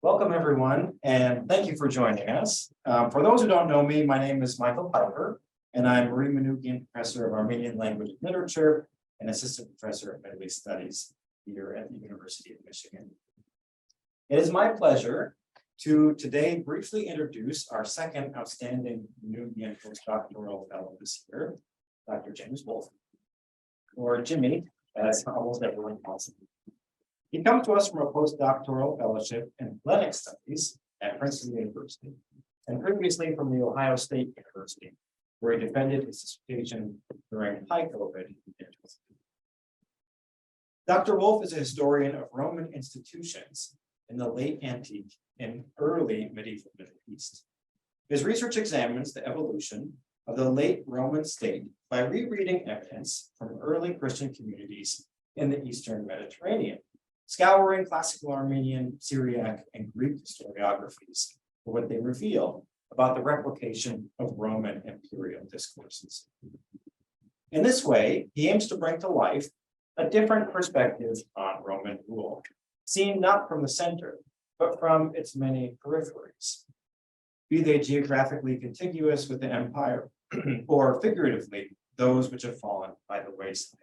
Welcome, everyone, and thank you for joining us. For those who don't know me, my name is Michael Piper, and I'm Marie Manoogian Professor of Armenian Language and Literature and Assistant Professor of Middle East Studies here at the University of Michigan. It is my pleasure to today briefly introduce our second outstanding Manoogian postdoctoral fellow this year, Dr. James Wolfe, or Jimmy, as almost everyone calls him. He comes to us from a postdoctoral fellowship in Hellenic Studies at Princeton University, and previously from the Ohio State University, where he defended his dissertation during high COVID. Dr. Wolfe is a historian of Roman institutions in the late antique and early medieval Middle East. His research examines the evolution of the late Roman state by rereading evidence from early Christian communities in the Eastern Mediterranean, scouring classical Armenian, Syriac, and Greek historiographies for what they reveal about the replication of Roman imperial discourses. In this way, he aims to bring to life a different perspective on Roman rule, seen not from the center, but from its many peripheries, be they geographically contiguous with the empire, or figuratively, those which have fallen by the wayside.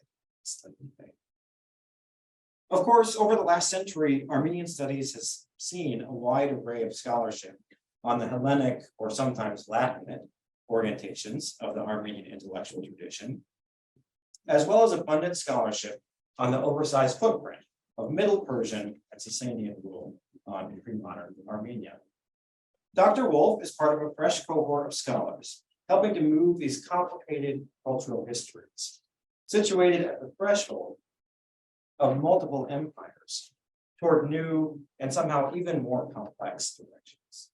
Of course, over the last century, Armenian studies has seen a wide array of scholarship on the Hellenic or sometimes Latin orientations of the Armenian intellectual tradition, as well as abundant scholarship on the oversized footprint of Middle Persian and Sasanian rule on pre-modern Armenia. Dr. Wolfe is part of a fresh cohort of scholars, helping to move these complicated cultural histories, situated at the threshold of multiple empires toward new and somehow even more complex directions.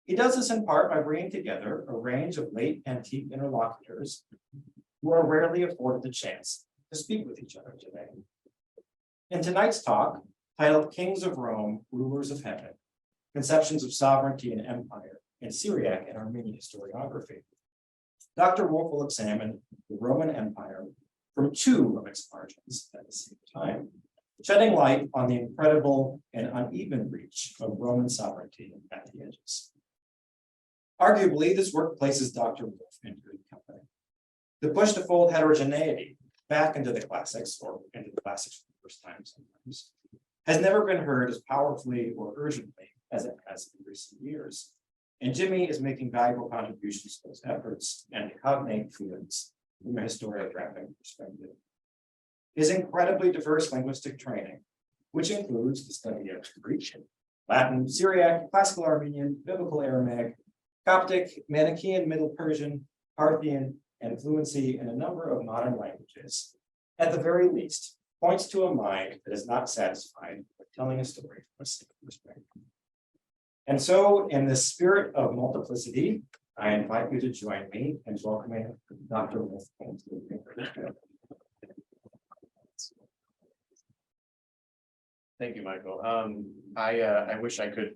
He does this in part by bringing together a range of late antique interlocutors who are rarely afforded the chance to speak with each other today. In tonight's talk, titled Kings of Rome, Rulers of Heaven, Conceptions of Sovereignty and Empire in Syriac and Armenian Historiography, Dr. Wolfe will examine the Roman Empire from two of its margins at the same time, shedding light on the incredible and uneven reach of Roman sovereignty at the edges. Arguably, this work places Dr. Wolfe in good company. The push to fold heterogeneity back into the classics, or into the classics for the first time sometimes, has never been heard as powerfully or urgently as it has in recent years. And Jimmy is making valuable contributions to those efforts and cognate fields from a historiographic perspective. His incredibly diverse linguistic training, which includes the study of Greek, Latin, Syriac, classical Armenian, biblical Aramaic, Coptic, Manichaean Middle Persian, Parthian, and fluency in a number of modern languages, at the very least, points to a mind that is not satisfied with telling a story from a single perspective. And so, in the spirit of multiplicity, I invite you to join me in welcoming Dr. Wolfe. Thank you, Michael. I wish I could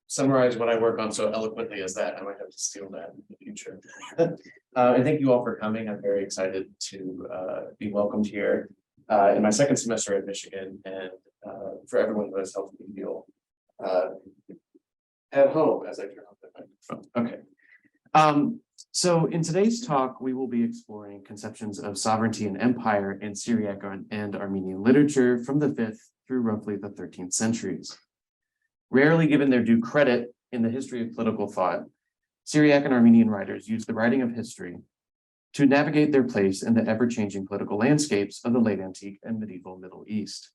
summarize what I work on so eloquently as that. I might have to steal that in the future. And thank you all for coming. I'm very excited to be welcomed here in my second semester at Michigan, and for everyone who has helped me feel at home as I turn off the microphone. Okay. So in today's talk, we will be exploring conceptions of sovereignty and empire in Syriac and Armenian literature from the 5th through roughly the 13th centuries. Rarely given their due credit in the history of political thought, Syriac and Armenian writers used the writing of history to navigate their place in the ever-changing political landscapes of the late antique and medieval Middle East,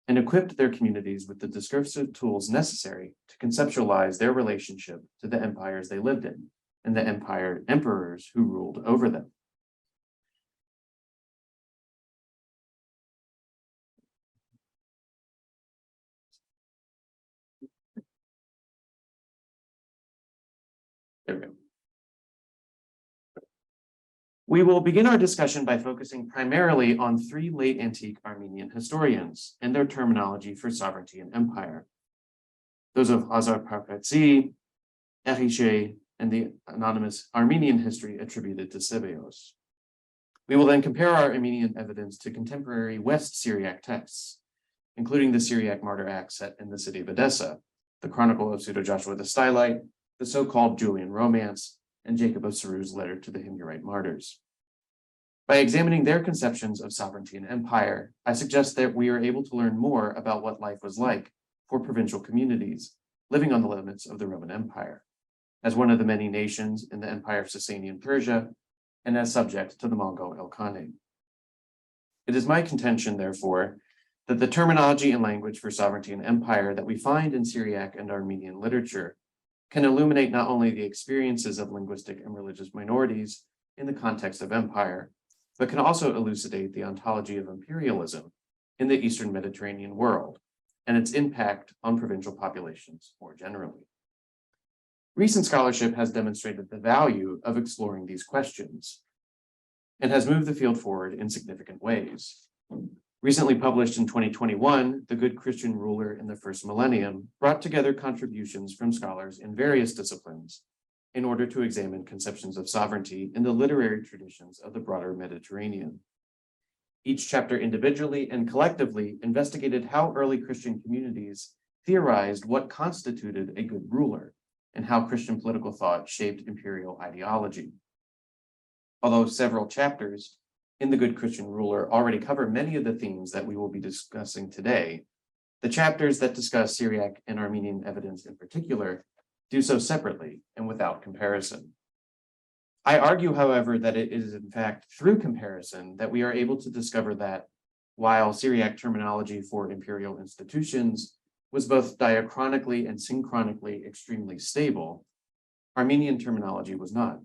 and equipped their communities with the discursive tools necessary to conceptualize their relationship to the empires they lived in and the emperors who ruled over them. There we go. We will begin our discussion by focusing primarily on three late antique Armenian historians and their terminology for sovereignty and empire. Those of Hazar Parfetzi, Eriche, and the anonymous Armenian history attributed to Sebeos. We will then compare our Armenian evidence to contemporary West Syriac texts, including the Syriac martyr act set in the city of Edessa, the Chronicle of Pseudo-Joshua the Stylite, the so-called Julian Romance, and Jacob of Saru's letter to the Himyarite martyrs. By examining their conceptions of sovereignty and empire, I suggest that we are able to learn more about what life was like for provincial communities living on the limits of the Roman Empire, as one of the many nations in the Empire of Sasanian Persia, and as subject to the Mongol Ilkhanate. It is my contention, therefore, that the terminology and language for sovereignty and empire that we find in Syriac and Armenian literature can illuminate not only the experiences of linguistic and religious minorities in the context of empire, but can also elucidate the ontology of imperialism in the Eastern Mediterranean world and its impact on provincial populations more generally. Recent scholarship has demonstrated the value of exploring these questions and has moved the field forward in significant ways. Recently published in 2021, The Good Christian Ruler in the First Millennium brought together contributions from scholars in various disciplines in order to examine conceptions of sovereignty in the literary traditions of the broader Mediterranean. Each chapter individually and collectively investigated how early Christian communities theorized what constituted a good ruler and how Christian political thought shaped imperial ideology. Although several chapters in The Good Christian Ruler already cover many of the themes that we will be discussing today, the chapters that discuss Syriac and Armenian evidence in particular do so separately and without comparison. I argue, however, that it is in fact through comparison that we are able to discover that while Syriac terminology for imperial institutions was both diachronically and synchronically extremely stable, Armenian terminology was not.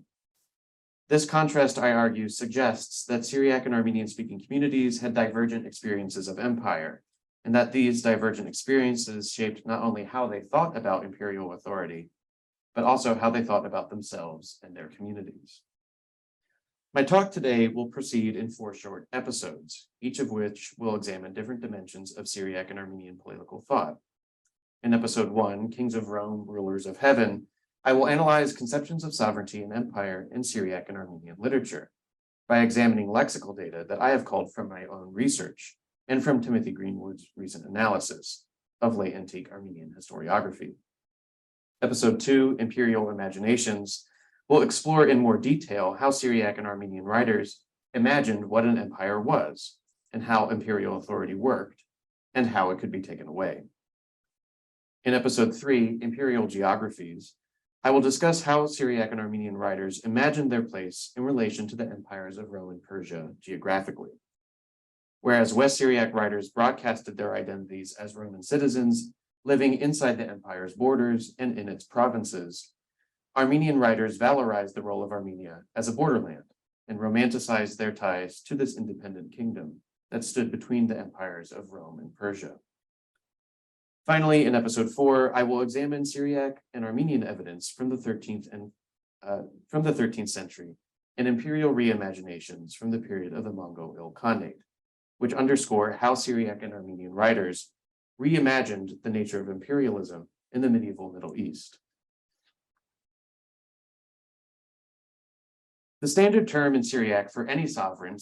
This contrast, I argue, suggests that Syriac and Armenian-speaking communities had divergent experiences of empire, and that these divergent experiences shaped not only how they thought about imperial authority, but also how they thought about themselves and their communities. My talk today will proceed in 4 short episodes, each of which will examine different dimensions of Syriac and Armenian political thought. In episode 1, Kings of Rome, Rulers of Heaven, I will analyze conceptions of sovereignty and empire in Syriac and Armenian literature by examining lexical data that I have culled from my own research and from Timothy Greenwood's recent analysis of late antique Armenian historiography. Episode 2, Imperial Imaginations, will explore in more detail how Syriac and Armenian writers imagined what an empire was and how imperial authority worked and how it could be taken away. In episode 3, Imperial Geographies, I will discuss how Syriac and Armenian writers imagined their place in relation to the empires of Rome and Persia geographically. Whereas West Syriac writers broadcasted their identities as Roman citizens living inside the empire's borders and in its provinces, Armenian writers valorized the role of Armenia as a borderland and romanticized their ties to this independent kingdom that stood between the empires of Rome and Persia. Finally, in episode 4, I will examine Syriac and Armenian evidence from the 13th century and imperial reimaginations from the period of the Mongol Ilkhanate, which underscore how Syriac and Armenian writers reimagined the nature of imperialism in the medieval Middle East. The standard term in Syriac for any sovereign,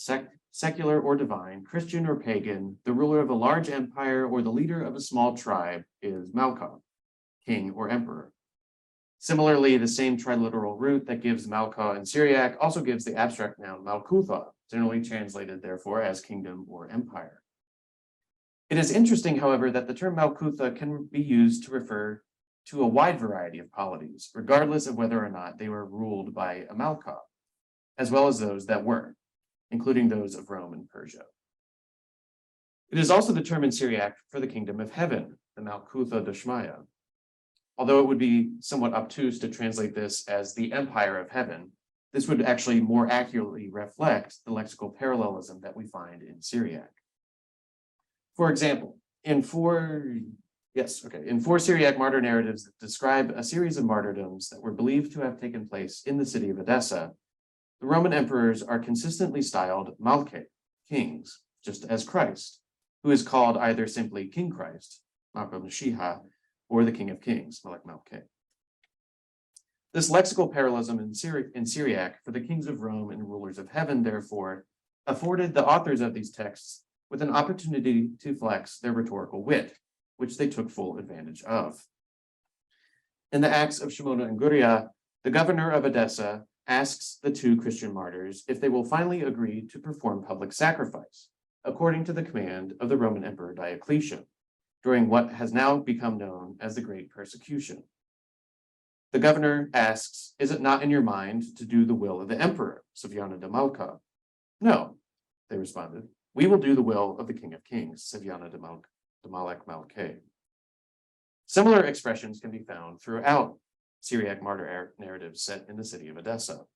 secular or divine, Christian or pagan, the ruler of a large empire or the leader of a small tribe is Malka, king or emperor. Similarly, the same triliteral root that gives Malka in Syriac also gives the abstract noun Malkutha, generally translated therefore as kingdom or empire. It is interesting, however, that the term Malkutha can be used to refer to a wide variety of polities, regardless of whether or not they were ruled by a Malka, as well as those that were, including those of Rome and Persia. It is also the term in Syriac for the kingdom of heaven, the Malkutha Dashmaya. Although it would be somewhat obtuse to translate this as the empire of heaven, this would actually more accurately reflect the lexical parallelism that we find in Syriac. For example, in four Syriac martyr narratives that describe a series of martyrdoms that were believed to have taken place in the city of Edessa, the Roman emperors are consistently styled Malke, kings, just as Christ, who is called either simply King Christ, Malka Mashiach, or the King of Kings, Malek Malke. This lexical parallelism in Syriac for the kings of Rome and rulers of heaven, therefore, afforded the authors of these texts with an opportunity to flex their rhetorical wit, which they took full advantage of. In the Acts of Shimona and Guria, the governor of Edessa asks the two Christian martyrs if they will finally agree to perform public sacrifice, according to the command of the Roman Emperor Diocletian, during what has now become known as the Great Persecution. The governor asks, "Is it not in your mind to do the will of the emperor, Saviana de Malka?" "No," they responded. "We will do the will of the King of Kings, Saviana de Malek Malke." Similar expressions can be found throughout Syriac martyr narratives set in the city of Edessa.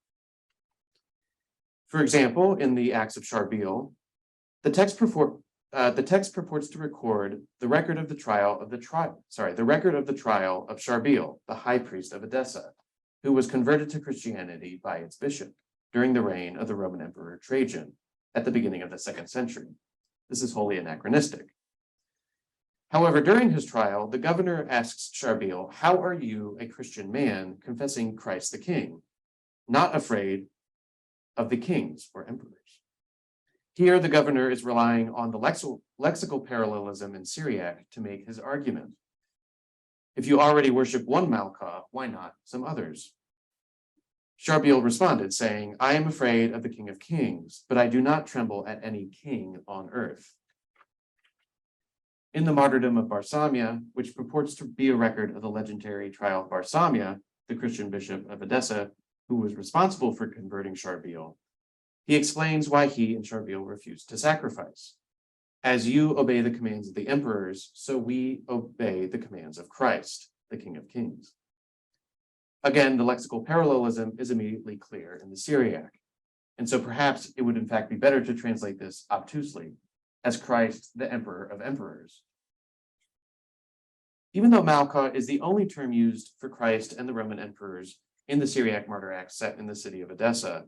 For example, in the Acts of Sharbil, the text purports to record the record of the trial of Sharbil, the high priest of Edessa, who was converted to Christianity by its bishop during the reign of the Roman Emperor Trajan at the beginning of the 2nd century. This is wholly anachronistic. However, during his trial, the governor asks Sharbil, "How are you, a Christian man, confessing Christ the King, not afraid of the kings or emperors?" Here, the governor is relying on the lexical parallelism in Syriac to make his argument. If you already worship one Malka, why not some others? Sharbil responded, saying, "I am afraid of the King of Kings, but I do not tremble at any king on earth." In the martyrdom of Barsamia, which purports to be a record of the legendary trial of Barsamia, the Christian bishop of Edessa, who was responsible for converting Sharbil, he explains why he and Sharbil refused to sacrifice. "As you obey the commands of the emperors, so we obey the commands of Christ, the King of Kings." Again, the lexical parallelism is immediately clear in the Syriac, and so perhaps it would in fact be better to translate this obtusely as Christ, the Emperor of Emperors. Even though Malka is the only term used for Christ and the Roman emperors in the Syriac martyr act set in the city of Edessa,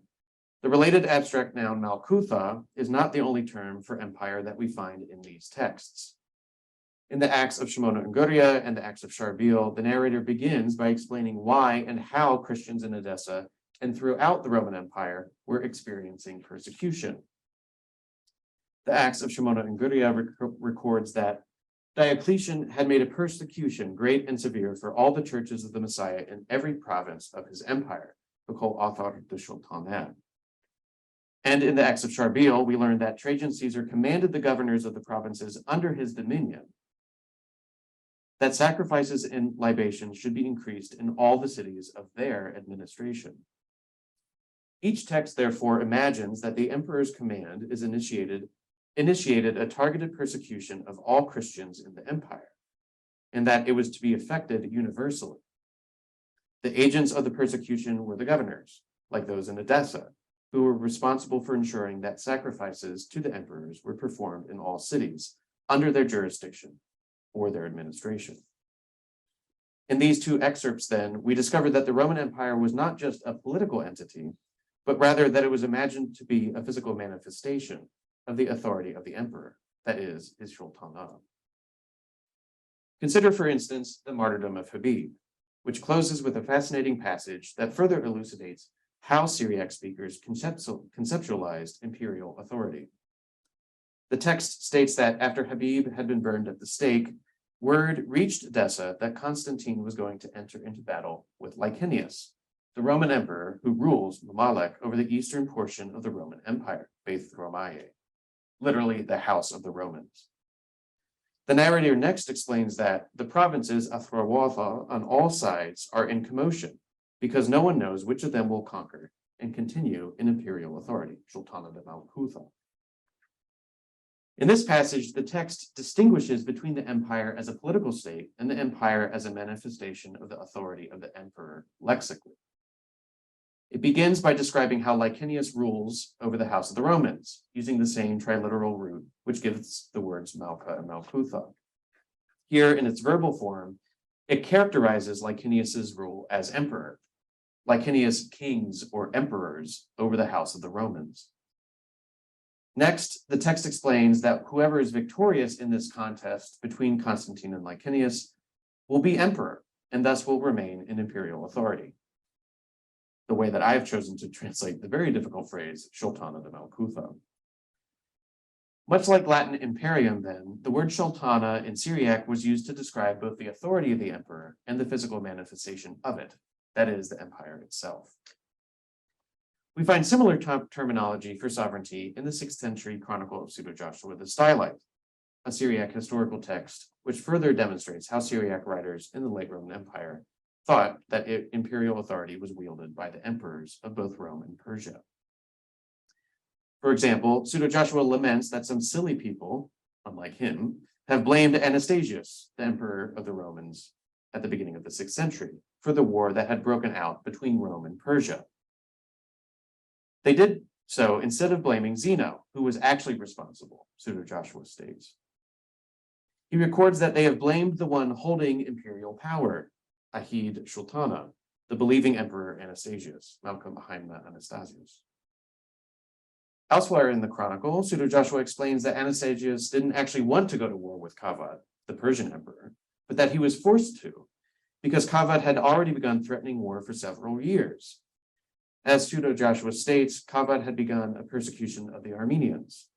the related abstract noun Malkutha is not the only term for empire that we find in these texts. In the Acts of Shimona and Guria and the Acts of Sharbil, the narrator begins by explaining why and how Christians in Edessa and throughout the Roman Empire were experiencing persecution. The Acts of Shimona and Guria records that Diocletian had made a persecution great and severe for all the churches of the Messiah in every province of his empire, B'kol Athar de Sultanat. And in the Acts of Sharbil, we learn that Trajan Caesar commanded the governors of the provinces under his dominion that sacrifices and libations should be increased in all the cities of their administration. Each text, therefore, imagines that the emperor's command is initiated a targeted persecution of all Christians in the empire, and that it was to be effected universally. The agents of the persecution were the governors, like those in Edessa, who were responsible for ensuring that sacrifices to the emperors were performed in all cities under their jurisdiction or their administration. In these two excerpts, then, we discover that the Roman Empire was not just a political entity, but rather that it was imagined to be a physical manifestation of the authority of the emperor, that is, his sultanate. Consider, for instance, the martyrdom of Habib, which closes with a fascinating passage that further elucidates how Syriac speakers conceptualized imperial authority. The text states that after Habib had been burned at the stake, word reached Edessa that Constantine was going to enter into battle with Licinius, the Roman emperor who rules Mamalek over the eastern portion of the Roman Empire, Beth Romae, literally the house of the Romans. The narrator next explains that the provinces Athrawatha on all sides are in commotion because no one knows which of them will conquer and continue in imperial authority, Sultana de Malkutha. In this passage, the text distinguishes between the empire as a political state and the empire as a manifestation of the authority of the emperor lexically. It begins by describing how Licinius rules over the house of the Romans, using the same triliteral root, which gives the words Malka and Malkutha. Here, in its verbal form, it characterizes Licinius's rule as emperor, Licinius kings or emperors over the house of the Romans. Next, the text explains that whoever is victorious in this contest between Constantine and Licinius will be emperor, and thus will remain in imperial authority. The way that I have chosen to translate the very difficult phrase, Sultana de Malkutha. Much like Latin imperium then, the word sultana in Syriac was used to describe both the authority of the emperor and the physical manifestation of it, that is, the empire itself. We find similar terminology for sovereignty in the 6th century Chronicle of Pseudo-Joshua the Stylite, a Syriac historical text which further demonstrates how Syriac writers in the late Roman Empire thought that imperial authority was wielded by the emperors of both Rome and Persia. For example, Pseudo-Joshua laments that some silly people, unlike him, have blamed Anastasius, the emperor of the Romans, at the beginning of the 6th century, for the war that had broken out between Rome and Persia. They did so instead of blaming Zeno, who was actually responsible, Pseudo-Joshua states. He records that they have blamed the one holding imperial power, Ahid Sultana, the believing emperor Anastasius, Malcolm Haimna Anastasius. Elsewhere in the Chronicle, Pseudo-Joshua explains that Anastasius didn't actually want to go to war with Kavad, the Persian emperor, but that he was forced to, because Kavad had already begun threatening war for several years. As Pseudo-Joshua states, Kavad had begun a persecution of the Armenians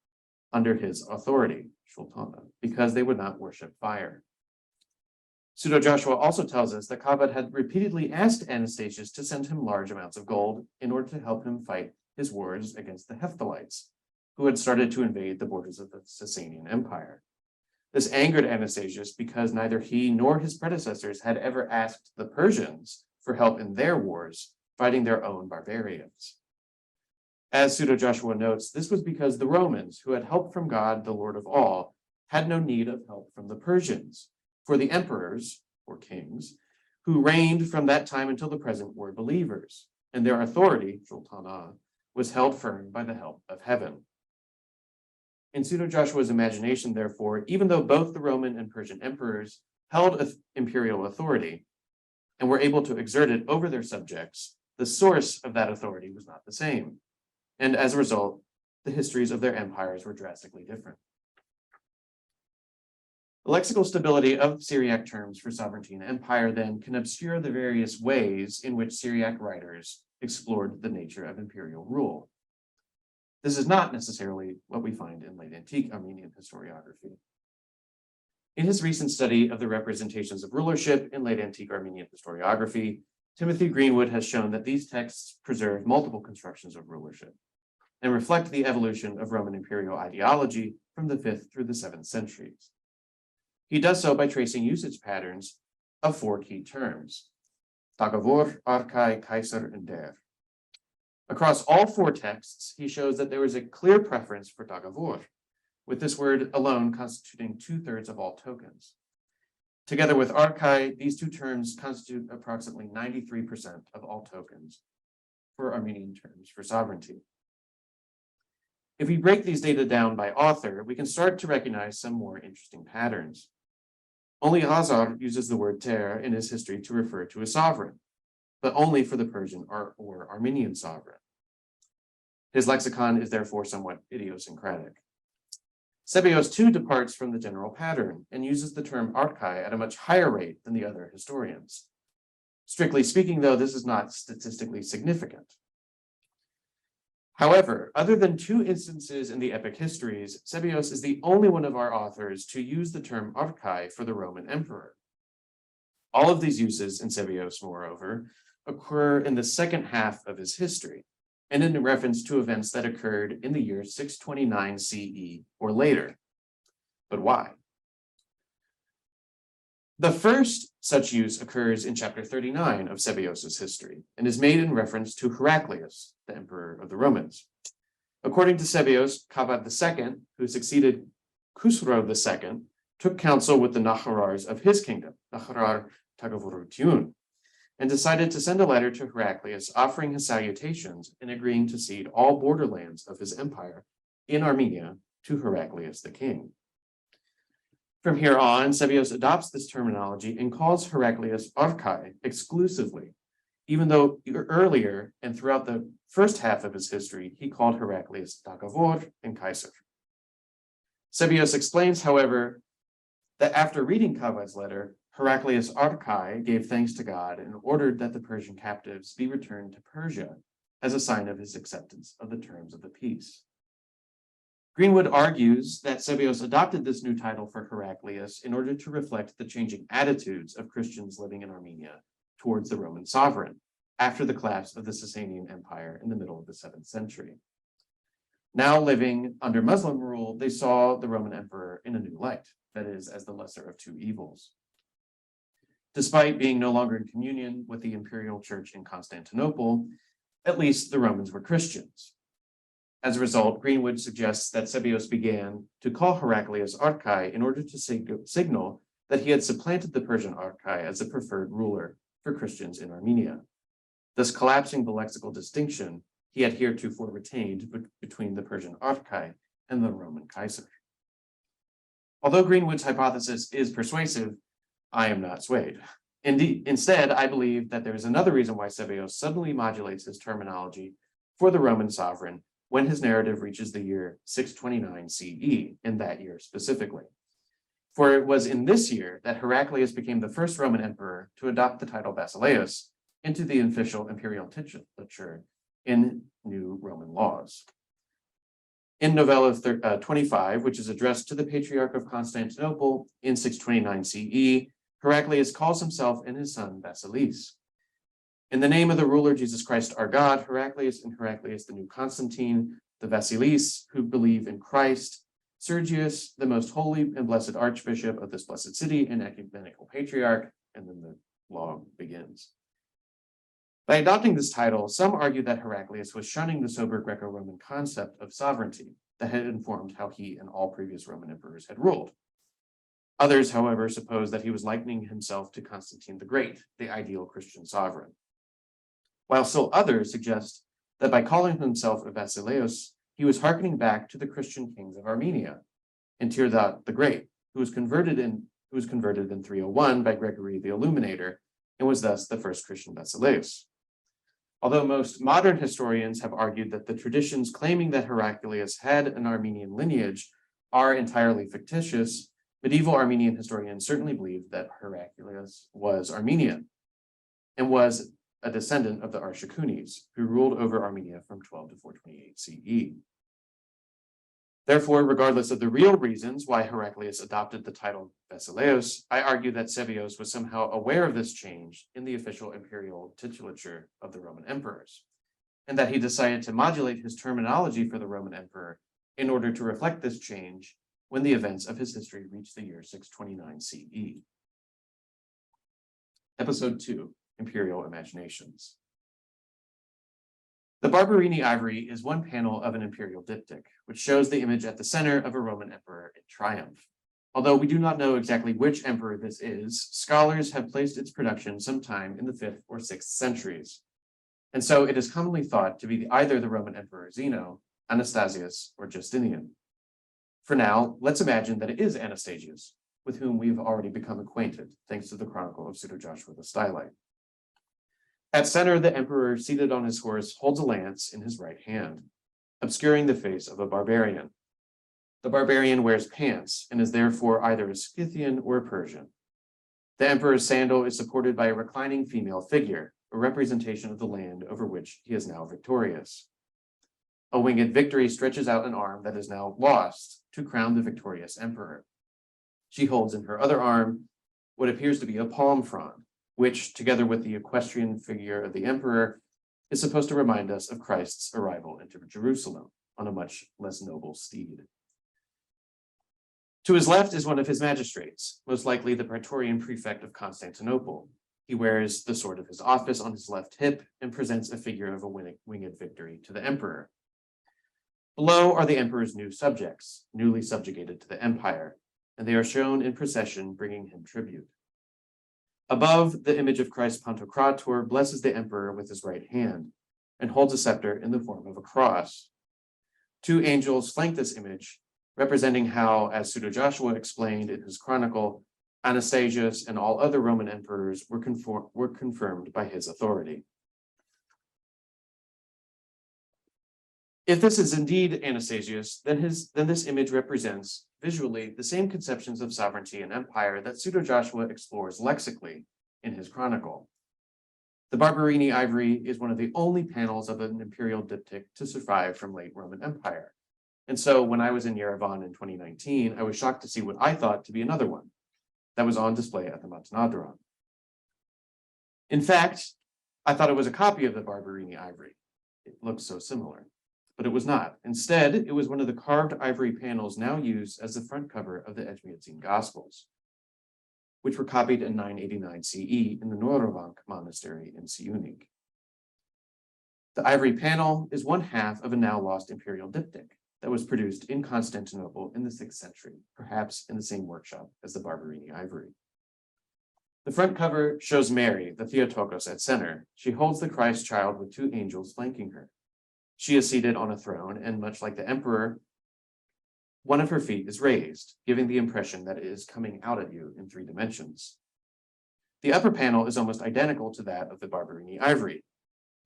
under his authority, Sultana, because they would not worship fire. Pseudo-Joshua also tells us that Kavad had repeatedly asked Anastasius to send him large amounts of gold in order to help him fight his wars against the Hephthalites, who had started to invade the borders of the Sasanian Empire. This angered Anastasius because neither he nor his predecessors had ever asked the Persians for help in their wars, fighting their own barbarians. As Pseudo-Joshua notes, this was because the Romans, who had help from God, the Lord of all, had no need of help from the Persians, for the emperors, or kings, who reigned from that time until the present were believers, and their authority, Sultana, was held firm by the help of heaven. In Pseudo-Joshua's imagination, therefore, even though both the Roman and Persian emperors held imperial authority and were able to exert it over their subjects, the source of that authority was not the same. And as a result, the histories of their empires were drastically different. The lexical stability of Syriac terms for sovereignty and empire then can obscure the various ways in which Syriac writers explored the nature of imperial rule. This is not necessarily what we find in late antique Armenian historiography. In his recent study of the representations of rulership in late antique Armenian historiography, Tim Greenwood has shown that these texts preserve multiple constructions of rulership and reflect the evolution of Roman imperial ideology from the 5th through the 7th centuries. He does so by tracing usage patterns of 4 key terms: Tagavor, Archai, Kaiser, and Der. Across all 4 texts, he shows that there is a clear preference for Tagavor, with this word alone constituting 2/3 of all tokens. Together with Archai, these 2 terms constitute approximately 93% of all tokens for Armenian terms for sovereignty. If we break these data down by author, we can start to recognize some more interesting patterns. Only Hazar uses the word ter in his history to refer to a sovereign, but only for the Persian or Armenian sovereign. His lexicon is therefore somewhat idiosyncratic. Sebeos too departs from the general pattern and uses the term archai at a much higher rate than the other historians. Strictly speaking, though, this is not statistically significant. However, other than 2 instances in the epic histories, Sebeos is the only one of our authors to use the term archai for the Roman emperor. All of these uses in Sebeos, moreover, occur in the second half of his history, and in reference to events that occurred in the year 629 CE or later. But why? The first such use occurs in chapter 39 of Sebeos's history and is made in reference to Heraclius, the emperor of the Romans. According to Sebeos, Kavad II, who succeeded Khusro II, took counsel with the Naharars of his kingdom, Naharar Tagavurutiun, and decided to send a letter to Heraclius offering his salutations and agreeing to cede all borderlands of his empire in Armenia to Heraclius the king. From here on, Sebeos adopts this terminology and calls Heraclius Archai exclusively, even though earlier and throughout the first half of his history, he called Heraclius Tagavor and Kaiser. Sebeos explains, however, that after reading Kavad's letter, Heraclius Archai gave thanks to God and ordered that the Persian captives be returned to Persia as a sign of his acceptance of the terms of the peace. Greenwood argues that Sebeos adopted this new title for Heraclius in order to reflect the changing attitudes of Christians living in Armenia towards the Roman sovereign after the collapse of the Sasanian Empire in the middle of the 7th century. Now living under Muslim rule, they saw the Roman emperor in a new light, that is, as the lesser of two evils. Despite being no longer in communion with the imperial church in Constantinople, at least the Romans were Christians. As a result, Greenwood suggests that Sebeos began to call Heraclius Archai in order to signal that he had supplanted the Persian Archai as the preferred ruler for Christians in Armenia, thus collapsing the lexical distinction he had heretofore retained between the Persian Archai and the Roman Kaiser. Although Greenwood's hypothesis is persuasive, I am not swayed. Instead, I believe that there is another reason why Sebeos suddenly modulates his terminology for the Roman sovereign when his narrative reaches the year 629 CE, in that year specifically. For it was in this year that Heraclius became the first Roman emperor to adopt the title Basileus into the official imperial titulature in new Roman laws. In Novella 25, which is addressed to the Patriarch of Constantinople in 629 CE, Heraclius calls himself and his son Basileus. In the name of the ruler Jesus Christ our God, Heraclius and Heraclius the new Constantine, the Basileus who believe in Christ, Sergius, the most holy and blessed archbishop of this blessed city and ecumenical patriarch, and then the log begins. By adopting this title, some argue that Heraclius was shunning the sober Greco-Roman concept of sovereignty that had informed how he and all previous Roman emperors had ruled. Others, however, suppose that he was likening himself to Constantine the Great, the ideal Christian sovereign. While still others suggest that by calling himself a Basileus, he was hearkening back to the Christian kings of Armenia, and Tirdat the Great, who was converted in 301 by Gregory the Illuminator, and was thus the first Christian Basileus. Although most modern historians have argued that the traditions claiming that Heraclius had an Armenian lineage are entirely fictitious, medieval Armenian historians certainly believed that Heraclius was Armenian and was a descendant of the Arshakunis, who ruled over Armenia from 12 to 428 CE. Therefore, regardless of the real reasons why Heraclius adopted the title Basileus, I argue that Sebeos was somehow aware of this change in the official imperial titulature of the Roman emperors, and that he decided to modulate his terminology for the Roman emperor in order to reflect this change when the events of his history reached the year 629 CE. Episode 2, Imperial Imaginations. The Barberini ivory is one panel of an imperial diptych, which shows the image at the center of a Roman emperor in triumph. Although we do not know exactly which emperor this is, scholars have placed its production sometime in the 5th or 6th centuries. And so it is commonly thought to be either the Roman emperor Zeno, Anastasius, or Justinian. For now, let's imagine that it is Anastasius, with whom we've already become acquainted, thanks to the Chronicle of Pseudo-Joshua the Stylite. At center, the emperor, seated on his horse, holds a lance in his right hand, obscuring the face of a barbarian. The barbarian wears pants and is therefore either a Scythian or a Persian. The emperor's sandal is supported by a reclining female figure, a representation of the land over which he is now victorious. A winged victory stretches out an arm that is now lost to crown the victorious emperor. She holds in her other arm what appears to be a palm frond, which, together with the equestrian figure of the emperor, is supposed to remind us of Christ's arrival into Jerusalem on a much less noble steed. To his left is one of his magistrates, most likely the Praetorian prefect of Constantinople. He wears the sword of his office on his left hip and presents a figure of a winged victory to the emperor. Below are the emperor's new subjects, newly subjugated to the empire, and they are shown in procession bringing him tribute. Above, the image of Christ Pantocrator blesses the emperor with his right hand and holds a scepter in the form of a cross. Two angels flank this image, representing how, as Pseudo-Joshua explained in his chronicle, Anastasius and all other Roman emperors were confirmed by his authority. If this is indeed Anastasius, then this image represents visually the same conceptions of sovereignty and empire that Pseudo-Joshua explores lexically in his chronicle. The Barberini ivory is one of the only panels of an imperial diptych to survive from late Roman Empire, And so when I was in Yerevan in 2019, I was shocked to see what I thought to be another one that was on display at the Matenadaran. In fact, I thought it was a copy of the Barberini ivory. It looked so similar, but it was not. Instead, it was one of the carved ivory panels now used as the front cover of the Ecmyadzin Gospels, which were copied in 989 CE in the Noravank monastery in Siunik. The ivory panel is one half of a now lost imperial diptych that was produced in Constantinople in the 6th century, perhaps in the same workshop as the Barberini ivory. The front cover shows Mary, the Theotokos, at center. She holds the Christ child with 2 angels flanking her. She is seated on a throne, and much like the emperor, one of her feet is raised, giving the impression that it is coming out at you in 3 dimensions. The upper panel is almost identical to that of the Barberini ivory,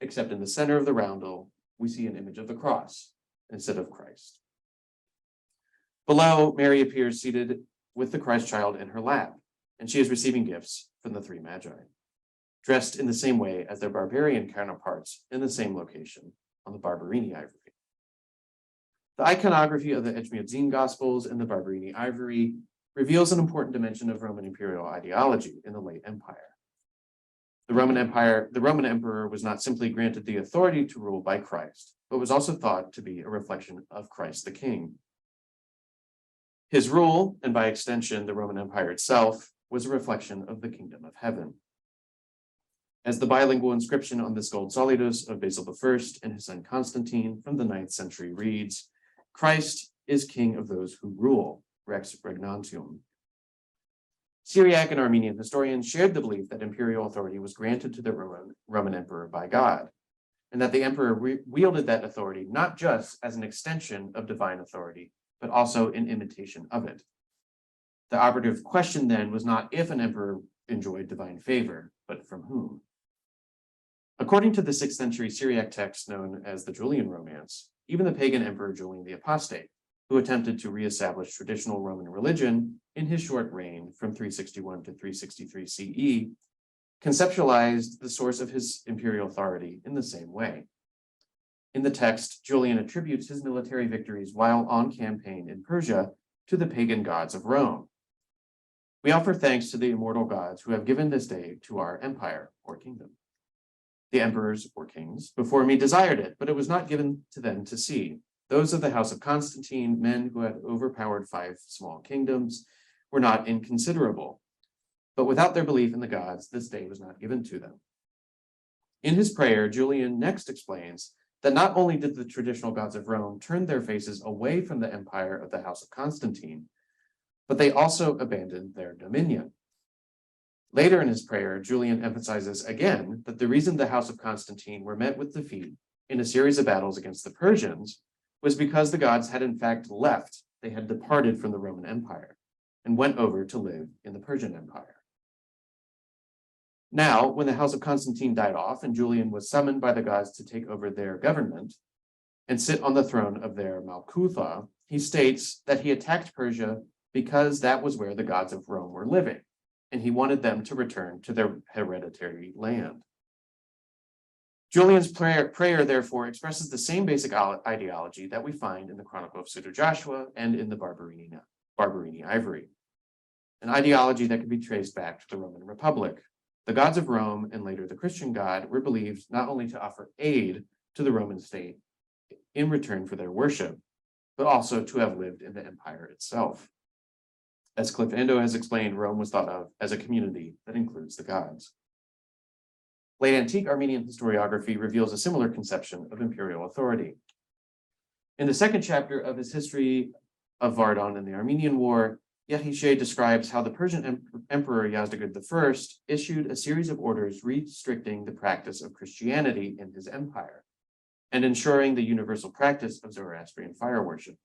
except in the center of the roundel, we see an image of the cross instead of Christ. Below, Mary appears seated with the Christ child in her lap, and she is receiving gifts from the 3 magi, dressed in the same way as their barbarian counterparts in the same location on the Barberini ivory. The iconography of the Ecmyadzin Gospels and the Barberini ivory reveals an important dimension of Roman imperial ideology in the late empire. The Roman emperor was not simply granted the authority to rule by Christ, but was also thought to be a reflection of Christ the King. His rule, and by extension, the Roman Empire itself, was a reflection of the kingdom of heaven. As the bilingual inscription on this gold solidus of Basil I and his son Constantine from the 9th century reads, "Christ is king of those who rule, rex regnantium." Syriac and Armenian historians shared the belief that imperial authority was granted to the Roman emperor by God, and that the emperor wielded that authority not just as an extension of divine authority, but also in imitation of it. The operative question then was not if an emperor enjoyed divine favor, but from whom. According to the 6th century Syriac text known as the Julian Romance, even the pagan emperor Julian the Apostate, who attempted to reestablish traditional Roman religion in his short reign from 361 to 363 CE, conceptualized the source of his imperial authority in the same way. In the text, Julian attributes his military victories while on campaign in Persia to the pagan gods of Rome. We offer thanks to the immortal gods who have given this day to our empire or kingdom. The emperors or kings before me desired it, but it was not given to them to see. Those of the house of Constantine, men who had overpowered 5 small kingdoms, were not inconsiderable. But without their belief in the gods, this day was not given to them. In his prayer, Julian next explains that not only did the traditional gods of Rome turn their faces away from the empire of the house of Constantine, but they also abandoned their dominion. Later in his prayer, Julian emphasizes again that the reason the house of Constantine were met with defeat in a series of battles against the Persians was because the gods had in fact left. They had departed from the Roman Empire and went over to live in the Persian Empire. Now, when the house of Constantine died off and Julian was summoned by the gods to take over their government and sit on the throne of their Malkutha, he states that he attacked Persia because that was where the gods of Rome were living, and he wanted them to return to their hereditary land. Julian's prayer, therefore, expresses the same basic ideology that we find in the Chronicle of Pseudo-Joshua and in the Barberini ivory, an ideology that can be traced back to the Roman Republic. The gods of Rome, and later the Christian God, were believed not only to offer aid to the Roman state in return for their worship, but also to have lived in the empire itself. As Cliff Ando has explained, Rome was thought of as a community that includes the gods. Late antique Armenian historiography reveals a similar conception of imperial authority. In the 2nd chapter of his History of Vardon and the Armenian War, Yehishe describes how the Persian Emperor Yazdegerd I issued a series of orders restricting the practice of Christianity in his empire and ensuring the universal practice of Zoroastrian fire worship.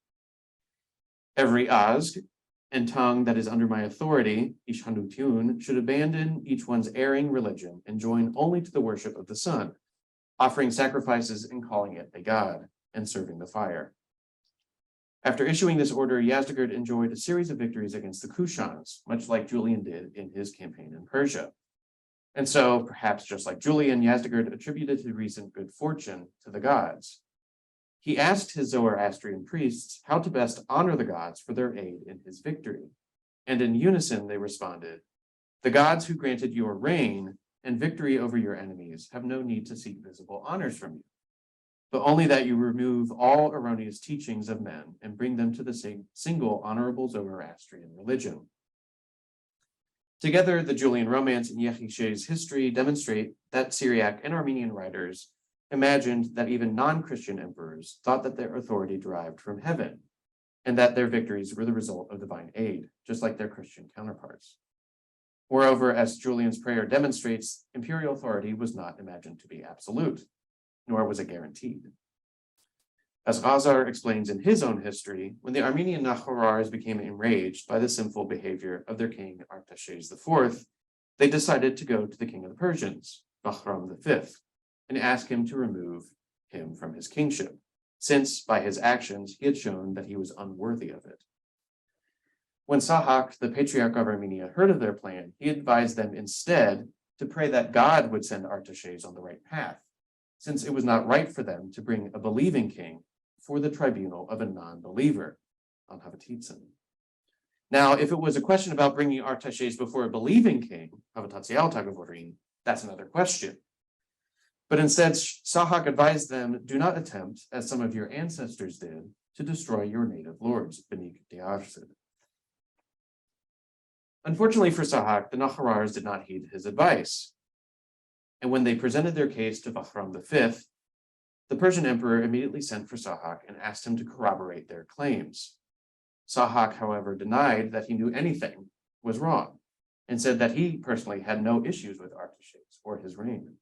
Every Azg and tongue that is under my authority, Ishhanutun, should abandon each one's erring religion and join only to the worship of the sun, offering sacrifices and calling it a god, and serving the fire. After issuing this order, Yazdegerd enjoyed a series of victories against the Kushans, much like Julian did in his campaign in Persia. And so, perhaps just like Julian, Yazdegerd attributed his recent good fortune to the gods. he asked his Zoroastrian priests how to best honor the gods for their aid in his victory. And in unison they responded, "The gods who granted your reign and victory over your enemies have no need to seek visible honors from you, but only that you remove all erroneous teachings of men and bring them to the single honorable Zoroastrian religion." Together, the Julian Romance and Yechish's history demonstrate that Syriac and Armenian writers imagined that even non-Christian emperors thought that their authority derived from heaven, and that their victories were the result of divine aid, just like their Christian counterparts. Moreover, as Julian's prayer demonstrates, imperial authority was not imagined to be absolute, nor was it guaranteed. As Ghazar explains in his own history, when the Armenian Nahorars became enraged by the sinful behavior of their king Artaxerxes IV, they decided to go to the king of the Persians, Bahram V, and ask him to remove him from his kingship, since by his actions he had shown that he was unworthy of it. When Sahak, the patriarch of Armenia, heard of their plan, he advised them instead to pray that God would send Artaxerxes on the right path, since it was not right for them to bring a believing king for the tribunal of a non-believer, on Havatitzen. Now, if it was a question about bringing Artaxerxes before a believing king, Havatatzial Tagavorin, that's another question. But instead, Sahak advised them, do not attempt, as some of your ancestors did, to destroy your native lords, Benik Diarsid. Unfortunately for Sahak, the Nahorars did not heed his advice. And when they presented their case to Bahram V, the Persian emperor immediately sent for Sahak and asked him to corroborate their claims. Sahak, however, denied that he knew anything was wrong and said that he personally had no issues with Artaxerxes or his reign.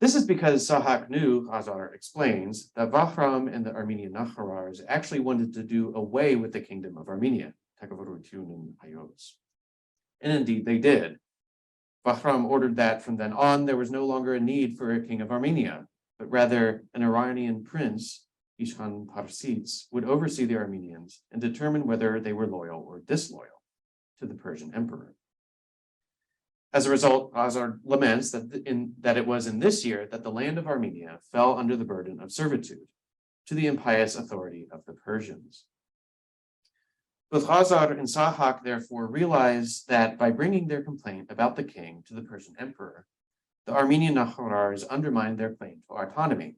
This is because Sahak knew, Ghazar explains, that Bahram and the Armenian Nahorars actually wanted to do away with the kingdom of Armenia, and indeed they did. Bahram ordered that from then on there was no longer a need for a king of Armenia, but rather an Iranian prince, Ishan Parsits, would oversee the Armenians and determine whether they were loyal or disloyal to the Persian emperor. As a result, Ghazar laments that it was in this year that the land of Armenia fell under the burden of servitude to the impious authority of the Persians. Both Ghazar and Sahak therefore realized that by bringing their complaint about the king to the Persian emperor, the Armenian Nahorars undermined their claim to autonomy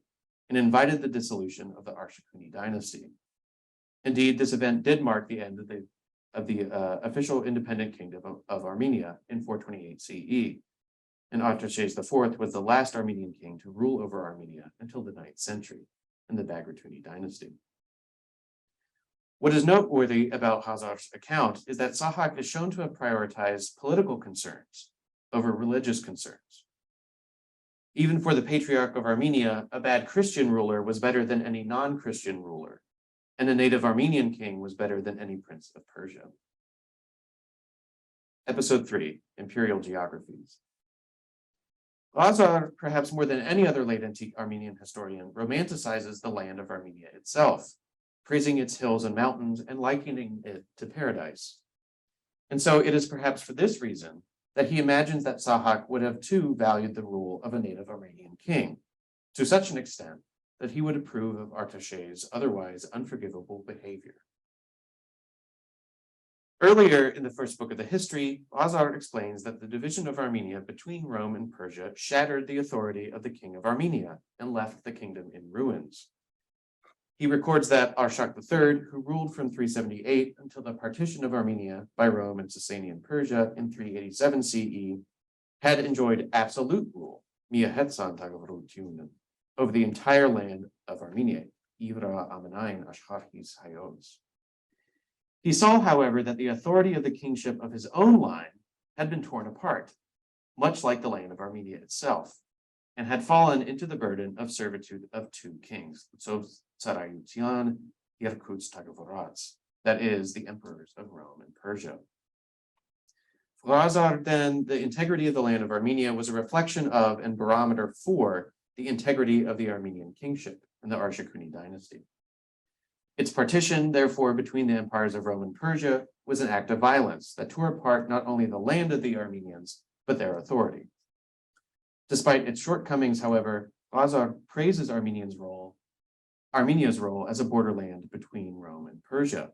and invited the dissolution of the Arshakuni dynasty. Indeed, this event did mark the end of the official independent kingdom of Armenia in 428 CE, and Artaxerxes IV was the last Armenian king to rule over Armenia until the 9th century in the Bagratuni dynasty. What is noteworthy about Ghazar's account is that Sahak is shown to have prioritized political concerns over religious concerns. Even for the Patriarch of Armenia, a bad Christian ruler was better than any non-Christian ruler, and a native Armenian king was better than any prince of Persia. Episode 3, Imperial Geographies. Ghazar, perhaps more than any other late antique Armenian historian, romanticizes the land of Armenia itself, praising its hills and mountains and likening it to paradise. And so it is perhaps for this reason that he imagines that Sahak would have too valued the rule of a native Armenian king, to such an extent that he would approve of Artaxerxes' otherwise unforgivable behavior. Earlier in the first book of the history, Ghazar explains that the division of Armenia between Rome and Persia shattered the authority of the king of Armenia and left the kingdom in ruins. He records that Arshak III, who ruled from 378 until the partition of Armenia by Rome and Sasanian Persia in 387 CE, had enjoyed absolute rule, over the entire land of Armenia. He saw, however, that the authority of the kingship of his own line had been torn apart, much like the land of Armenia itself, and had fallen into the burden of servitude of two kings, so Tsarayutian, Yerkuts Tagavorats, that is, the emperors of Rome and Persia. For Ghazar, then, the integrity of the land of Armenia was a reflection of and barometer for the integrity of the Armenian kingship and the Arshakuni dynasty. Its partition, therefore, between the empires of Rome and Persia was an act of violence that tore apart not only the land of the Armenians, but their authority. Despite its shortcomings, however, Ghazar praises Armenians' role Armenia's role as a borderland between Rome and Persia.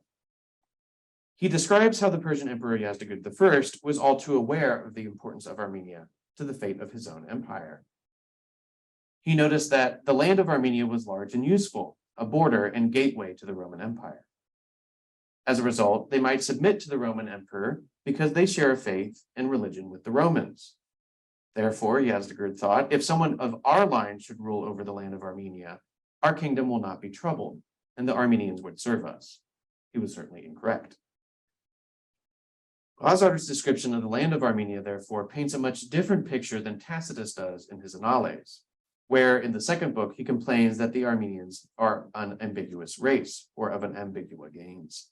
He describes how the Persian Emperor Yazdegerd I was all too aware of the importance of Armenia to the fate of his own empire. He noticed that the land of Armenia was large and useful, a border and gateway to the Roman Empire. As a result, they might submit to the Roman emperor because they share a faith and religion with the Romans. Therefore, Yazdegerd thought, if someone of our line should rule over the land of Armenia, our kingdom will not be troubled, and the Armenians would serve us. He was certainly incorrect. Lazar's description of the land of Armenia, therefore, paints a much different picture than Tacitus does in his Annales, where in the second book he complains that the Armenians are an ambiguous race, or of an ambigua gens.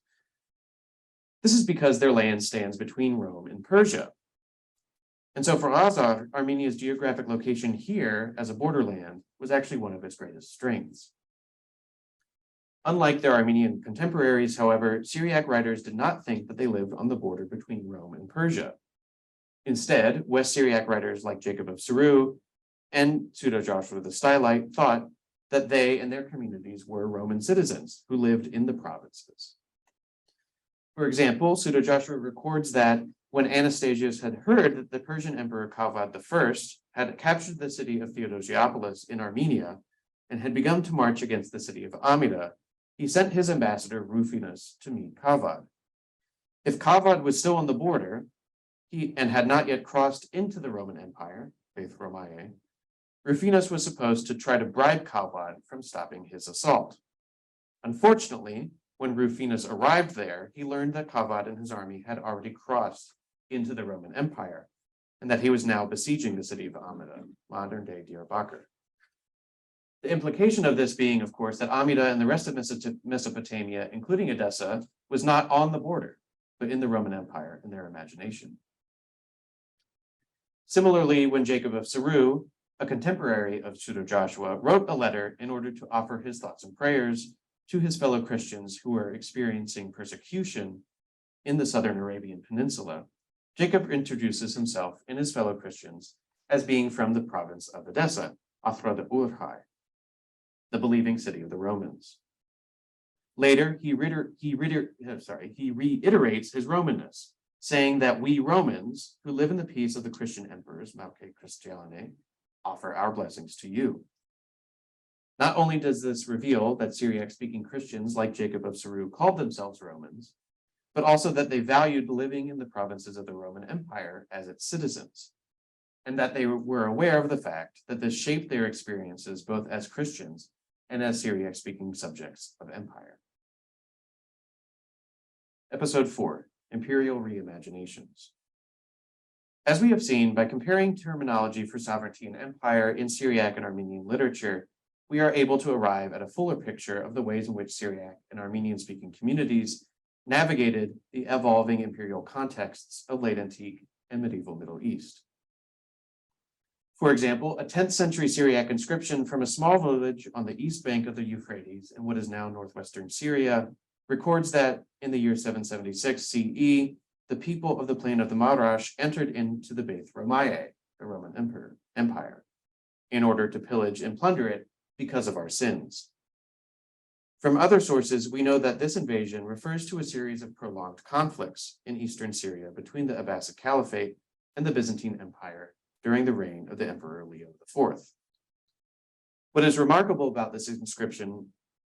This is because their land stands between Rome and Persia. And so for Lazar, Armenia's geographic location here as a borderland was actually one of its greatest strengths. Unlike their Armenian contemporaries, however, Syriac writers did not think that they lived on the border between Rome and Persia. Instead, West Syriac writers like Jacob of Saru and Pseudo-Joshua the Stylite thought that they and their communities were Roman citizens who lived in the provinces. For example, Pseudo-Joshua records that when Anastasius had heard that the Persian Emperor Kavad I had captured the city of Theodosiopolis in Armenia and had begun to march against the city of Amida, he sent his ambassador Rufinus to meet Kavad. If Kavad was still on the border and had not yet crossed into the Roman Empire, Beth Romae, Rufinus was supposed to try to bribe Kavad from stopping his assault. Unfortunately, when Rufinus arrived there, he learned that Kavad and his army had already crossed into the Roman Empire, and that he was now besieging the city of Amida, modern-day Diyarbakir. The implication of this being, of course, that Amida and the rest of Mesopotamia, including Edessa, was not on the border, but in the Roman Empire in their imagination. Similarly, when Jacob of Saru, a contemporary of Pseudo-Joshua, wrote a letter in order to offer his thoughts and prayers to his fellow Christians who were experiencing persecution in the southern Arabian Peninsula, Jacob introduces himself and his fellow Christians as being from the province of Edessa, Athra de Urhai, the believing city of the Romans. Later, he reiterates his Romanness, saying that we Romans, who live in the peace of the Christian emperors, Mauce Christiane, offer our blessings to you. Not only does this reveal that Syriac-speaking Christians like Jacob of Saru called themselves Romans, but also that they valued living in the provinces of the Roman Empire as its citizens, and that they were aware of the fact that this shaped their experiences both as Christians and as Syriac-speaking subjects of empire. Episode 4, Imperial Reimaginations. As we have seen, by comparing terminology for sovereignty and empire in Syriac and Armenian literature, we are able to arrive at a fuller picture of the ways in which Syriac and Armenian-speaking communities navigated the evolving imperial contexts of late antique and medieval Middle East. For example, a 10th century Syriac inscription from a small village on the east bank of the Euphrates in what is now northwestern Syria records that in the year 776 CE, the people of the plain of the Marash entered into the Beth Romae, the Roman Empire, in order to pillage and plunder it because of our sins. From other sources, we know that this invasion refers to a series of prolonged conflicts in eastern Syria between the Abbasid Caliphate and the Byzantine Empire during the reign of the Emperor Leo IV. What is remarkable about this inscription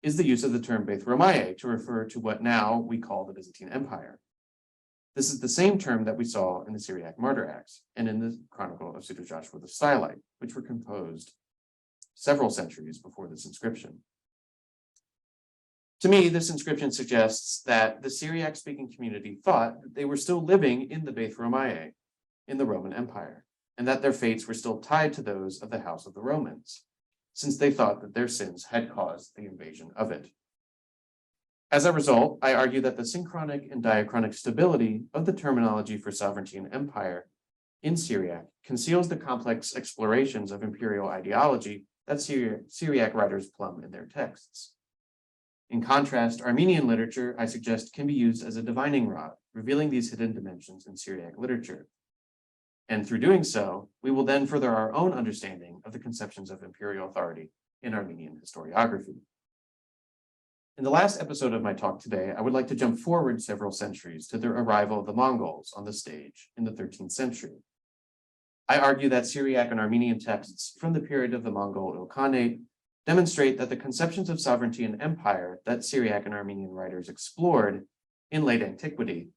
is the use of the term Beth Romae to refer to what now we call the Byzantine Empire. This is the same term that we saw in the Syriac Martyr Acts and in the Chronicle of Pseudo-Joshua the Stylite, which were composed several centuries before this inscription. To me, this inscription suggests that the Syriac-speaking community thought that they were still living in the Beth Romae, in the Roman Empire, and that their fates were still tied to those of the House of the Romans, since they thought that their sins had caused the invasion of it. As a result, I argue that the synchronic and diachronic stability of the terminology for sovereignty and empire in Syriac conceals the complex explorations of imperial ideology that Syriac writers plumb in their texts. In contrast, Armenian literature, I suggest, can be used as a divining rod, revealing these hidden dimensions in Syriac literature. And through doing so, we will then further our own understanding of the conceptions of imperial authority in Armenian historiography. In the last episode of my talk today, I would like to jump forward several centuries to the arrival of the Mongols on the stage in the 13th century. I argue that Syriac and Armenian texts from the period of the Mongol Ilkhanate demonstrate that the conceptions of sovereignty and empire that Syriac and Armenian writers explored in late antiquity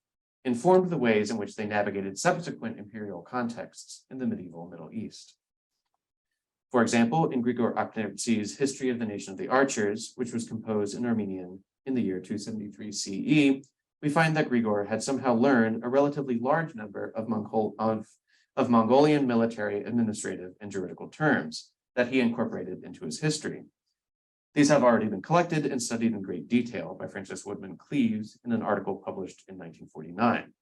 informed the ways in which they navigated subsequent imperial contexts in the medieval Middle East. For example, in Grigor Akhnevtsy's History of the Nation of the Archers, which was composed in Armenian in the year 273 CE, we find that Grigor had somehow learned a relatively large number of Mongolian military, administrative, and juridical terms that he incorporated into his history. These have already been collected and studied in great detail by Francis Woodman Cleaves in an article published in 1949.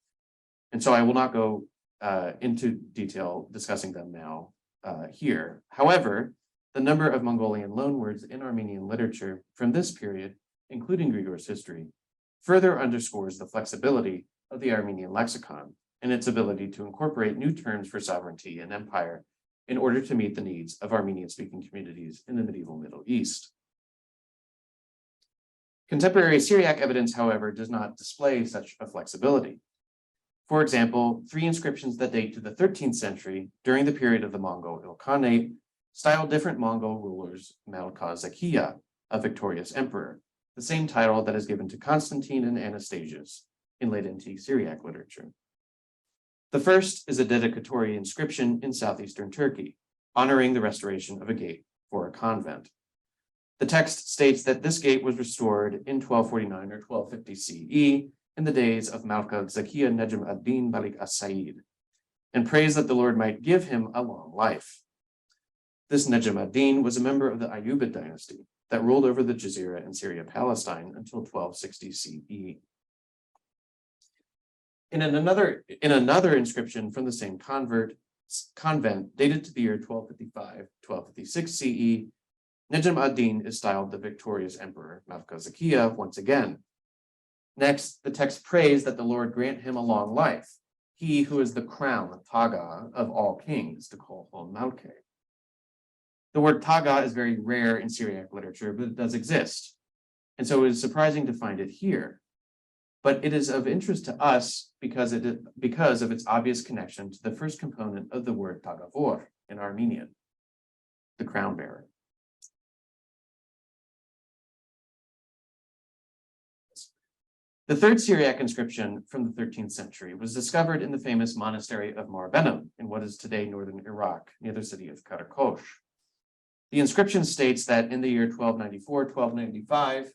And so I will not go into detail discussing them now here. However, the number of Mongolian loanwords in Armenian literature from this period, including Grigor's history, further underscores the flexibility of the Armenian lexicon and its ability to incorporate new terms for sovereignty and empire in order to meet the needs of Armenian-speaking communities in the medieval Middle East. Contemporary Syriac evidence, however, does not display such a flexibility. For example, 3 inscriptions that date to the 13th century during the period of the Mongol Ilkhanate style different Mongol rulers Malka Zakia, a victorious emperor, the same title that is given to Constantine and Anastasius in late antique Syriac literature. The first is a dedicatory inscription in southeastern Turkey, honoring the restoration of a gate for a convent. The text states that this gate was restored in 1249 or 1250 CE in the days of Malka Zakia Nejm ad-Din Malik as-Said, and prays that the Lord might give him a long life. This Nejm ad-Din was a member of the Ayyubid dynasty that ruled over the Jazeera and Syria-Palestine until 1260 CE. In another inscription from the same convent dated to the year 1255, 1256 CE, Nejm ad-Din is styled the victorious emperor Malka Zakia once again. Next, the text prays that the Lord grant him a long life, he who is the crown, Taga, of all kings, to call home Malke. The word Taga is very rare in Syriac literature, but it does exist. And so it is surprising to find it here. But it is of interest to us because of its obvious connection to the first component of the word Tagavor in Armenian, the crown bearer. The third Syriac inscription from the 13th century was discovered in the famous monastery of Marbenem in what is today northern Iraq, near the city of Karakosh. The inscription states that in the year 1294-1295,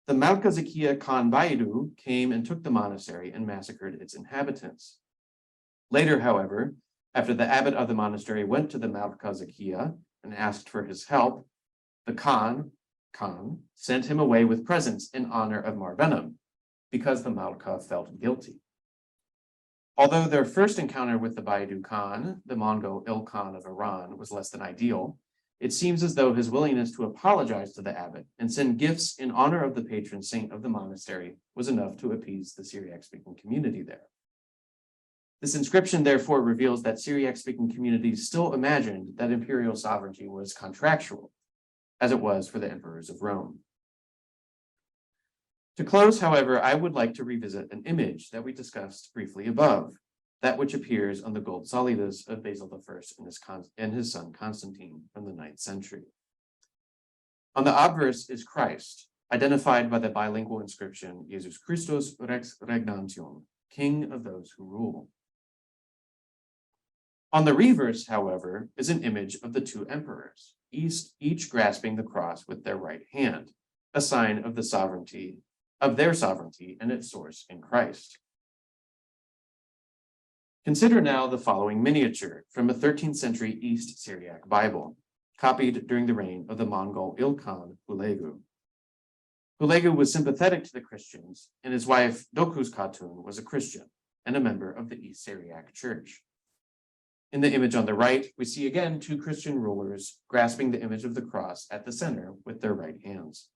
the Malka Zakia Khan Baidu came and took the monastery and massacred its inhabitants. Later, however, after the abbot of the monastery went to the Malka Zakia and asked for his help, the Khan sent him away with presents in honor of Marbenem, because the Malka felt guilty. Although their first encounter with the Baidu Khan, the Mongol Ilkhan of Iran, was less than ideal, it seems as though his willingness to apologize to the abbot and send gifts in honor of the patron saint of the monastery was enough to appease the Syriac-speaking community there. This inscription therefore reveals that Syriac-speaking communities still imagined that imperial sovereignty was contractual, as it was for the emperors of Rome. To close, however, I would like to revisit an image that we discussed briefly above, that which appears on the gold solidas of Basil I and his son Constantine from the 9th century. On the obverse is Christ, identified by the bilingual inscription Jesus Christus Rex Regnantium, King of those who rule. On the reverse, however, is an image of the 2 emperors, each grasping the cross with their right hand, a sign of their sovereignty and its source in Christ. Consider now the following miniature from a 13th century East Syriac Bible, copied during the reign of the Mongol Ilkhan Hulegu. Hulegu was sympathetic to the Christians, and his wife Dokuz Khatun was a Christian and a member of the East Syriac Church. In the image on the right, we see again 2 Christian rulers grasping the image of the cross at the center with their right hands.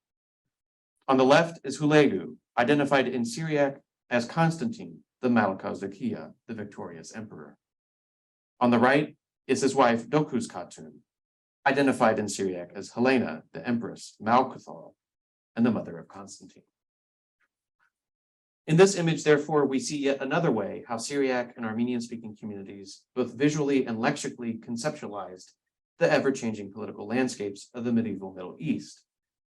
On the left is Hulegu, identified in Syriac as Constantine, the Malka Zakia, the victorious emperor. On the right is his wife Dokuz Khatun, identified in Syriac as Helena, the empress, Malkuthal, and the mother of Constantine. In this image, therefore, we see yet another way how Syriac and Armenian-speaking communities both visually and lexically conceptualized the ever-changing political landscapes of the medieval Middle East,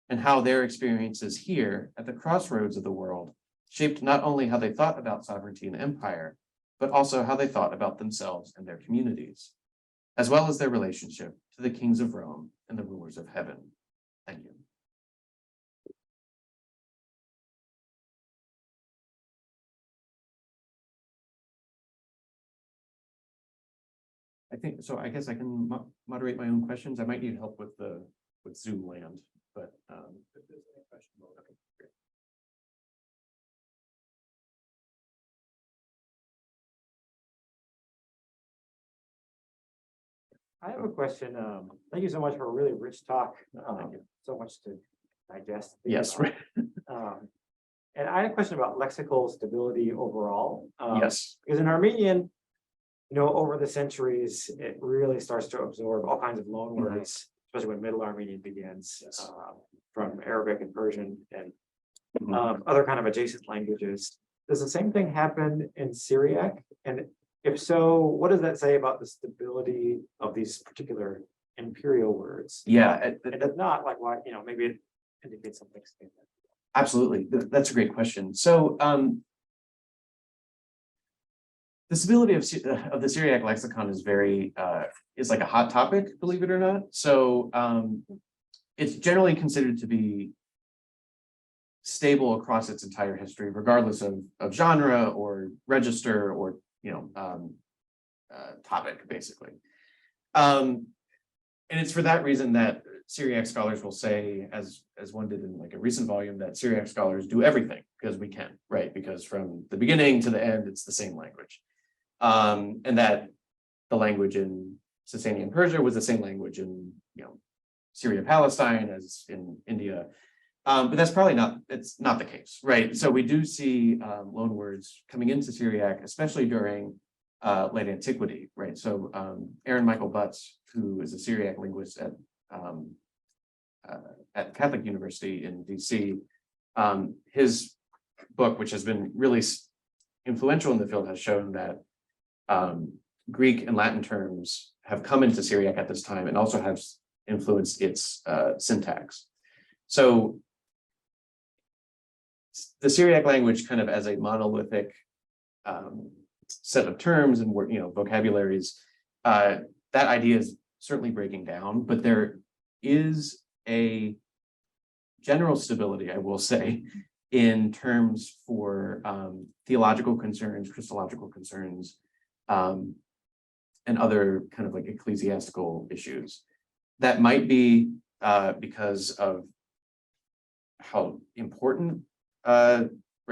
and how their experiences here at the crossroads of the world shaped not only how they thought about sovereignty and empire, but also how they thought about themselves and their communities, as well as their relationship to the kings of Rome and the rulers of heaven. Thank you. I guess I can moderate my own questions. I might need help with Zoom land, but if there's any question, okay, great. I have a question. Thank you so much for a really rich talk. Thank you. So much to digest. Yes, right. And I had a question about lexical stability overall. Yes. Because in Armenian, over the centuries, it really starts to absorb all kinds of loan words, especially when Middle Armenian begins, from Arabic and Persian and other kind of adjacent languages. Does the same thing happen in Syriac? And if so, what does that say about the stability of these particular imperial words? Yeah. It does not, like, why, maybe it indicates something. Absolutely. That's a great question. So the stability of the Syriac lexicon is is like a hot topic, believe it or not. So it's generally considered to be stable across its entire history, regardless of genre or register or topic, basically. And it's for that reason that Syriac scholars will say, as one did in like a recent volume, that Syriac scholars do everything because we can, right? Because from the beginning to the end, it's the same language. And that the language in Sasanian Persia was the same language in Syria, Palestine as in India. But that's probably it's not the case, right? So we do see loan words coming into Syriac, especially during late antiquity, right? So Aaron Michael Butts, who is a Syriac linguist at Catholic University in DC, his book, which has been really influential in the field, has shown that Greek and Latin terms have come into Syriac at this time and also have influenced its syntax. So the Syriac language, kind of as a monolithic set of terms and vocabularies, that idea is certainly breaking down, but there is a general stability, I will say, in terms for theological concerns, Christological concerns, and other kind of like ecclesiastical issues. That might be because of how important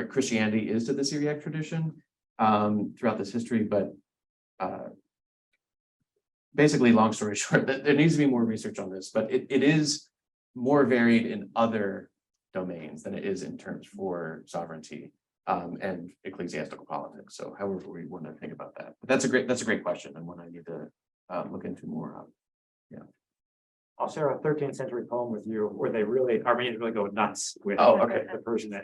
Christianity is to the Syriac tradition throughout this history, but basically, long story short, there needs to be more research on this, but it is more varied in other domains than it is in terms for sovereignty and ecclesiastical politics. So however we want to think about that. But that's a great question and one I need to look into more of. Yeah. I'll share a 13th century poem with you where Armenians really go nuts with the Persian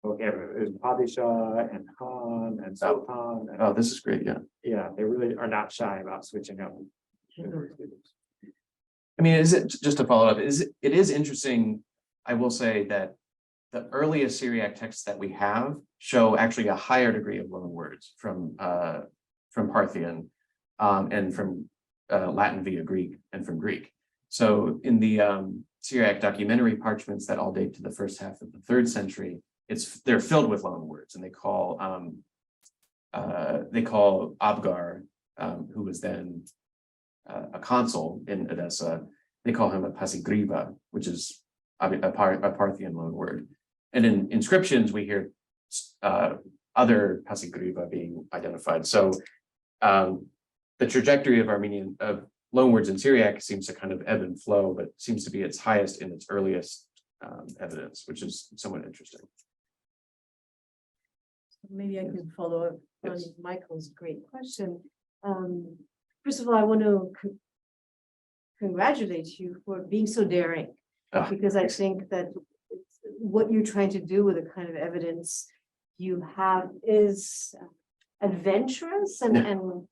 vocabulary. There's Padishah and Khan and Sultan. And, this is great. Yeah. Yeah, they really are not shy about switching up. I mean, just to follow up, it is interesting, I will say, that the earliest Syriac texts that we have show actually a higher degree of loan words from Parthian and from Latin via Greek and from Greek. So in the Syriac documentary parchments that all date to the first half of the 3rd century, they're filled with loan words, and they call Abgar, who was then a consul in Edessa, they call him a pasigriva, which is a Parthian loan word. And in inscriptions, we hear other pasigriva being identified. So the trajectory of loan words in Syriac seems to kind of ebb and flow, but seems to be its highest in its earliest evidence, which is somewhat interesting. Maybe I can follow up on Yes. Michael's great question. First of all, I want to congratulate you for being so daring, because I think that what you're trying to do with the kind of evidence you have is adventurous and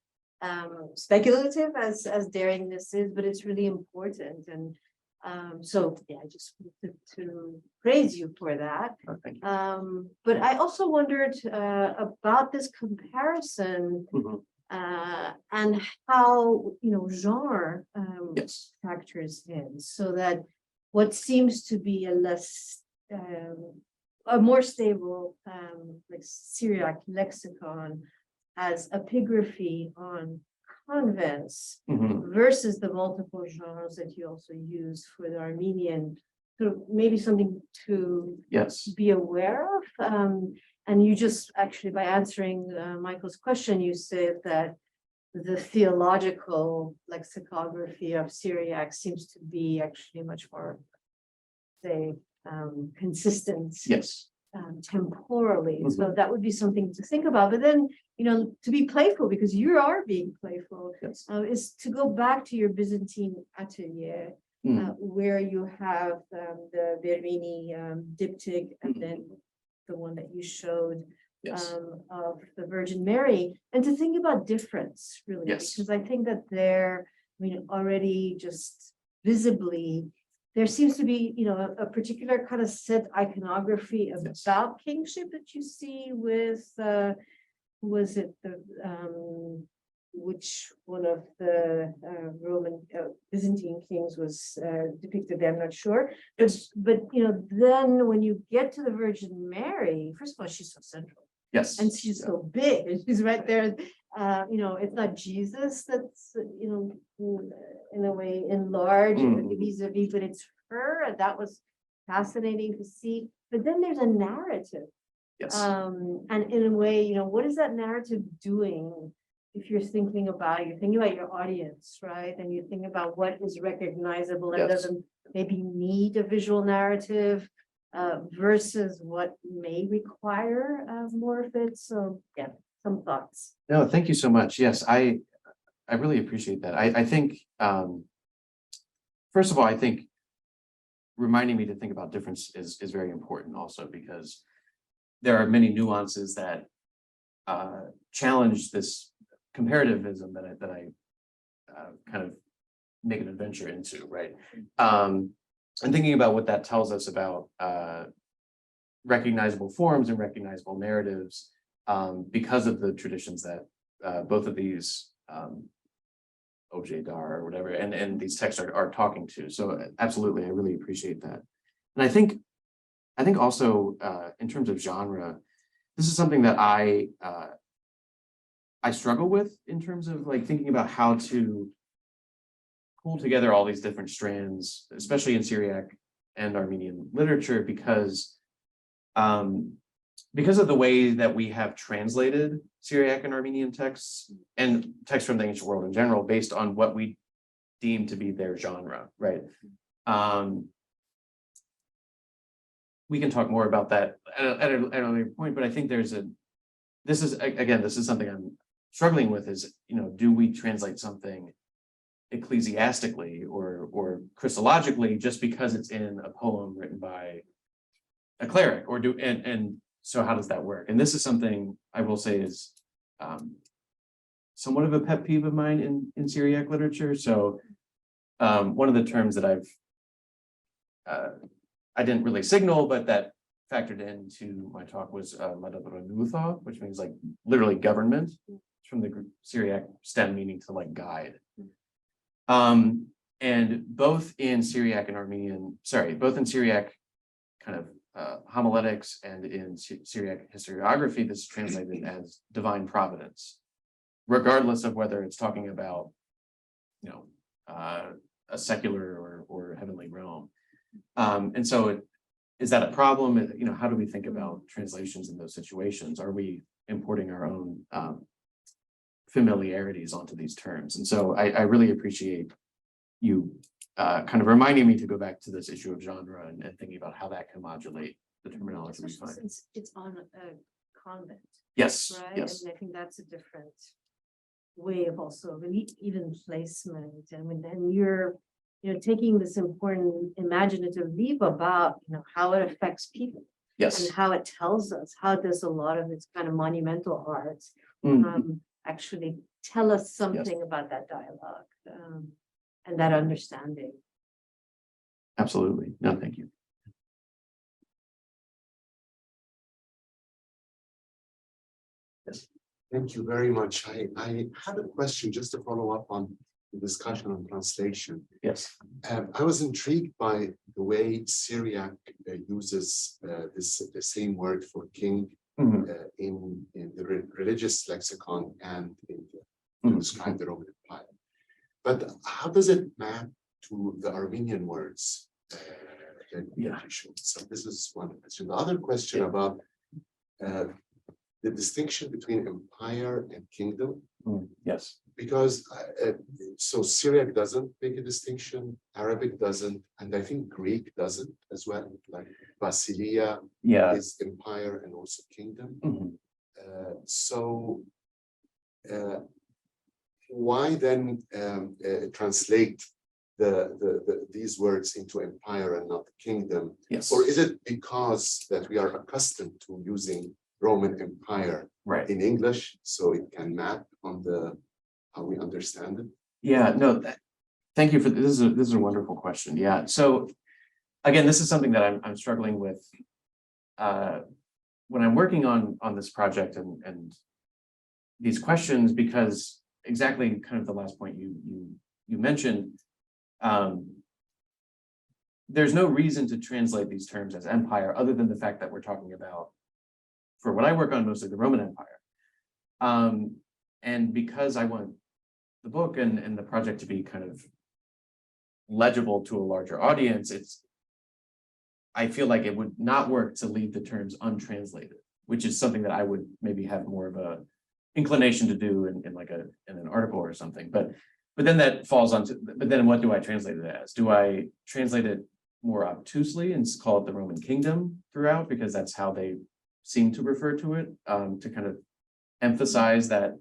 speculative as daring this is, but it's really important. And so yeah, I just wanted to praise you for that. Oh, thank you. But I also wondered about this comparison Mhm. and how, genre Yes. factors in, so that what seems to be a more stable like Syriac lexicon as epigraphy on convents Mhm. versus the multiple genres that you also use for the Armenian, sort of maybe something to Yes. be aware of. And you just actually, by answering Michael's question, you said that the theological lexicography of Syriac seems to be actually much more, say, consistent Yes. temporally. So that would be something to think about. But then, to be playful, because you are being playful, Yes. is to go back to your Byzantine atelier, where you have the Verini diptych, and then the one that you showed Yes. of the Virgin Mary, and to think about difference, really, Yes. because I think that already just visibly, there seems to be, a particular kind of set iconography Yes. about kingship that you see with, was it the, which one of the Roman Byzantine kings was depicted there? I'm not sure. But then when you get to the Virgin Mary, first of all, she's so central. Yes. And she's so big, and she's right there. It's not Jesus that's, in a way enlarged vis-a-vis, but it's her, and that was fascinating to see. But then there's a narrative. Yes. And in a way, what is that narrative doing? If you're thinking about your audience, right? And you think about what is recognizable and doesn't maybe need a visual narrative. Versus what may require more of it. So yeah, some thoughts. No, thank you so much. Yes, I really appreciate that. I think first of all, I think reminding me to think about difference is very important also, because there are many nuances that challenge this comparativism that I kind of make an adventure into, right? And thinking about what that tells us about recognizable forms and recognizable narratives, because of the traditions that both of these Oj Dar or whatever, and these texts are talking to. So absolutely, I really appreciate that. And I think also in terms of genre, this is something that I struggle with in terms of like thinking about how to pull together all these different strands, especially in Syriac and Armenian literature, because of the way that we have translated Syriac and Armenian texts and texts from the ancient world in general, based on what we deem to be their genre, right? We can talk more about that at a later point, but I think this is something I'm struggling with is, do we translate something ecclesiastically or Christologically just because it's in a poem written by a cleric, and so how does that work? And this is something I will say is somewhat of a pet peeve of mine in Syriac literature. So one of the terms that I didn't really signal, but that factored into my talk was madabranutha, which means like literally government. It's from the Syriac stem meaning to like guide. And both in Syriac kind of homiletics and in Syriac historiography, this is translated as divine providence, regardless of whether it's talking about, a secular or heavenly realm. And so is that a problem? How do we think about translations in those situations? Are we importing our own familiarities onto these terms? And so I really appreciate you kind of reminding me to go back to this issue of genre and thinking about how that can modulate the terminology we find. Since it's on a convent. Yes, Right. yes. And I think that's a different way of also even placement. And then you're taking this important imaginative leap about, how it affects people Yes. and how it tells us, how does a lot of its kind of monumental arts Mm. actually tell us something about that dialogue and that understanding. Absolutely. No, thank you. Yes. Thank you very much. I had a question just to follow up on the discussion on translation. Yes. I was intrigued by the way Syriac uses the same word for king in the religious lexicon and to describe the Roman Empire. But how does it map to the Armenian words? So this is one question. The other question about the distinction between empire and kingdom. Yes. Because so Syriac doesn't make a distinction, Arabic doesn't, and I think Greek doesn't as well. Like Basilia is empire and also kingdom. So why then translate these words into empire and not kingdom? Yes. Or is it because that we are accustomed to using Roman Empire in English, so it can map on how we understand it? Yeah, no, thank you for this. This is a wonderful question. Yeah. So again, this is something that I'm struggling with when I'm working on this project and these questions, because exactly kind of the last point you mentioned, there's no reason to translate these terms as empire other than the fact that we're talking about, for what I work on, mostly the Roman Empire. And because I want the book and the project to be kind of legible to a larger audience, I feel like it would not work to leave the terms untranslated, which is something that I would maybe have more of a inclination to do in like in an article or something. But then that falls onto, but then what do I translate it as? Do I translate it more obtusely and call it the Roman kingdom throughout, because that's how they seem to refer to it, to kind of emphasize that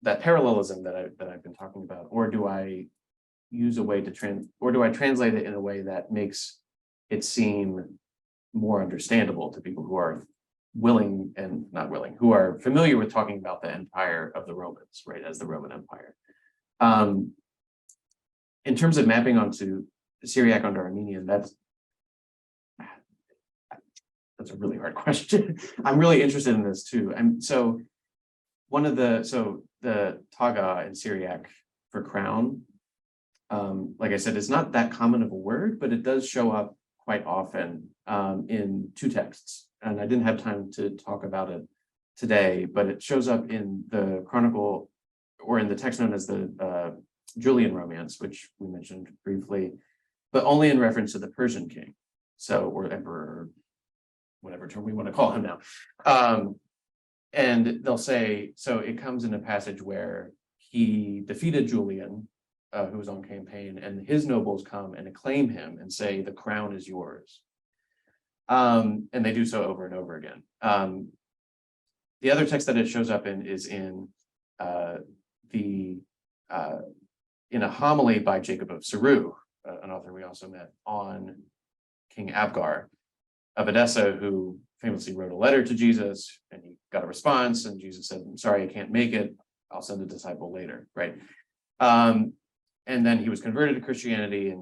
that parallelism that I've been talking about? Or do I use a way to translate it in a way that makes it seem more understandable to people who are willing and not willing, who are familiar with talking about the empire of the Romans, right, as the Roman Empire. In terms of mapping onto Syriac under Armenian, that's a really hard question. I'm really interested in this too. So the taga in Syriac for crown, like I said, it's not that common of a word, but it does show up quite often in two texts. And I didn't have time to talk about it today, but it shows up in the chronicle, or in the text known as the Julian romance, which we mentioned briefly, but only in reference to the Persian king, or emperor, whatever term we want to call him now. And they'll say, so it comes in a passage where he defeated Julian, who was on campaign, and his nobles come and acclaim him and say, the crown is yours. And they do so over and over again. The other text that it shows up in is in in a homily by Jacob of Saru, an author we also met, on King Abgar of Edessa, who famously wrote a letter to Jesus, and he got a response, and Jesus said, I'm sorry, I can't make it. I'll send a disciple later, right? And then he was converted to Christianity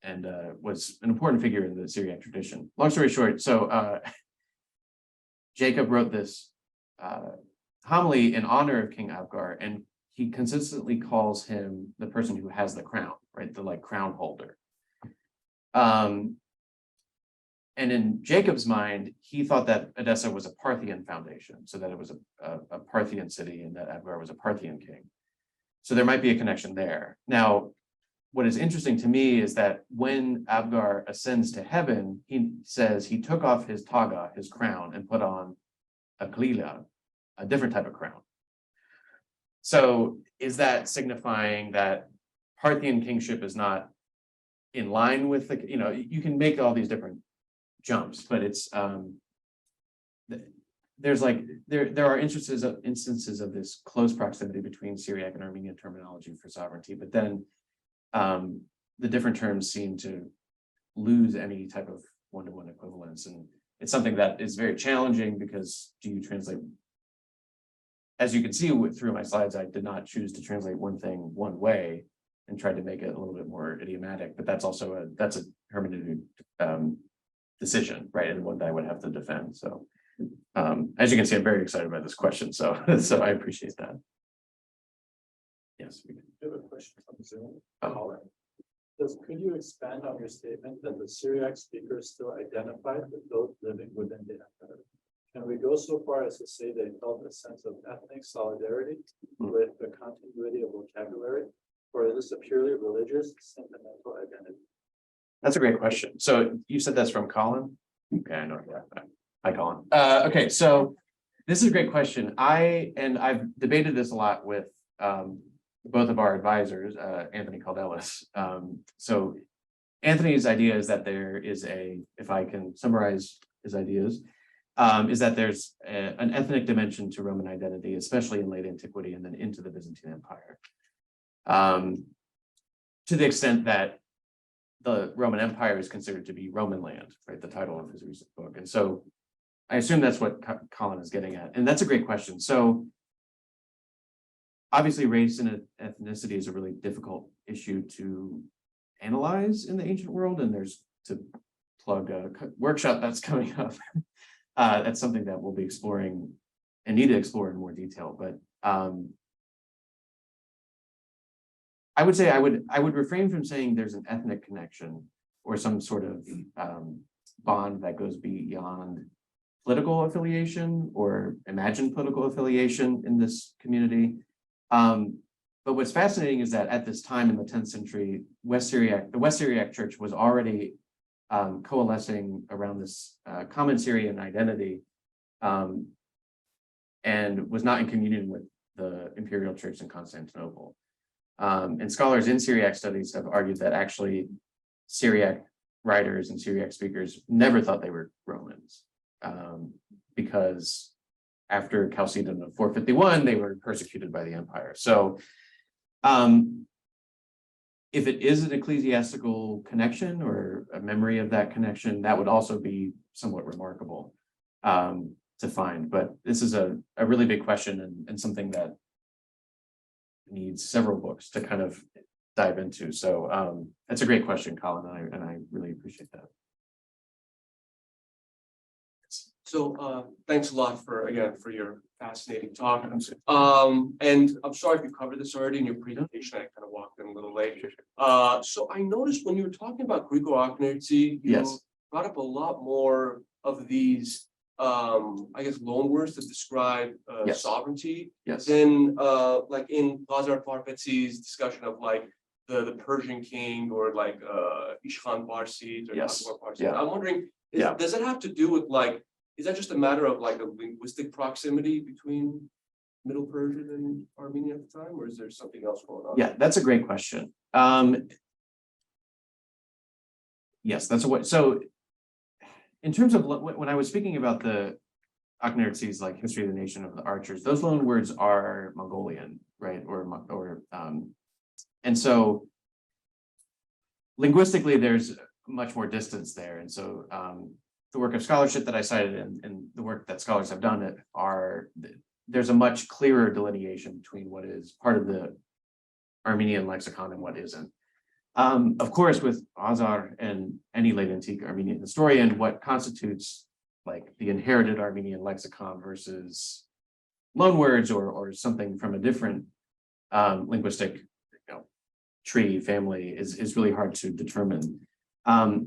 and was an important figure in the Syriac tradition. Long story short, so Jacob wrote this homily in honor of King Abgar, and he consistently calls him the person who has the crown, right? The crown holder. And in Jacob's mind, he thought that Edessa was a Parthian foundation, so that it was a Parthian city and that Abgar was a Parthian king. So there might be a connection there. Now, what is interesting to me is that when Abgar ascends to heaven, he says he took off his taga, his crown, and put on a klila, a different type of crown. So is that signifying that Parthian kingship is not in line with the, you can make all these different jumps, but it's there are instances of this close proximity between Syriac and Armenian terminology for sovereignty, but then the different terms seem to lose any type of one-to-one equivalence. And it's something that is very challenging because do you translate? As you can see through my slides, I did not choose to translate one thing one way and tried to make it a little bit more idiomatic, but that's also that's a hermeneutic decision, right? And one that I would have to defend. So as you can see, I'm very excited about this question. So so I appreciate that. Yes. I have a question from Zoom. Oh. Could you expand on your statement that the Syriac speakers still identified with those living within the empire? Can we go so far as to say they felt a sense of ethnic solidarity with the continuity of vocabulary, or is this a purely religious, sentimental identity? That's a great question. So you said that's from Colin? Okay, I know that. Hi, Colin. Okay, so this is a great question. I've debated this a lot with both of our advisors, Anthony Caldelis. So Anthony's idea is that there is if I can summarize his ideas, is that there's an ethnic dimension to Roman identity, especially in late antiquity and then into the Byzantine Empire. To the extent that the Roman Empire is considered to be Roman land, right? The title of his recent book. And so I assume that's what Colin is getting at. And that's a great question. So obviously race and ethnicity is a really difficult issue to analyze in the ancient world. And there's, to plug a workshop that's coming up, that's something that we'll be exploring and need to explore in more detail. But I would say I would refrain from saying there's an ethnic connection or some sort of bond that goes beyond political affiliation or imagined political affiliation in this community. But what's fascinating is that at this time in the 10th century, the West Syriac Church was already coalescing around this common Syrian identity and was not in communion with the imperial church in Constantinople. And scholars in Syriac studies have argued that actually Syriac writers and Syriac speakers never thought they were Romans because after Chalcedon of 451, they were persecuted by the empire. So if it is an ecclesiastical connection or a memory of that connection, that would also be somewhat remarkable to find. But this is a really big question and something that needs several books to kind of dive into. So that's a great question, Colin, and I really appreciate that. So thanks a lot for your fascinating talk. And I'm sorry if you covered this already in your presentation. I kind of walked in a little late. So I noticed when you were talking about Greco-Ochnarchy, you brought up a lot more of these I guess loanwords that describe sovereignty than like in Lazar Farfetzi's discussion of like the Persian king or like Ishkhan Parsis or Akbar Parsis. I'm wondering, does it have to do with like, is that just a matter of like a linguistic proximity between Middle Persian and Armenian at the time, or is there something else going on? Yeah, that's a great question. Yes, that's what. So in terms of when I was speaking about the Akhnartsis, like history of the nation of the archers, those loan words are Mongolian, right? And so linguistically, there's much more distance there. And so the work of scholarship that I cited and the work that scholars have done there's a much clearer delineation between what is part of the Armenian lexicon and what isn't. Of course, with Azar and any late antique Armenian historian, what constitutes like the inherited Armenian lexicon versus loanwords or something from a different linguistic tree family is really hard to determine. I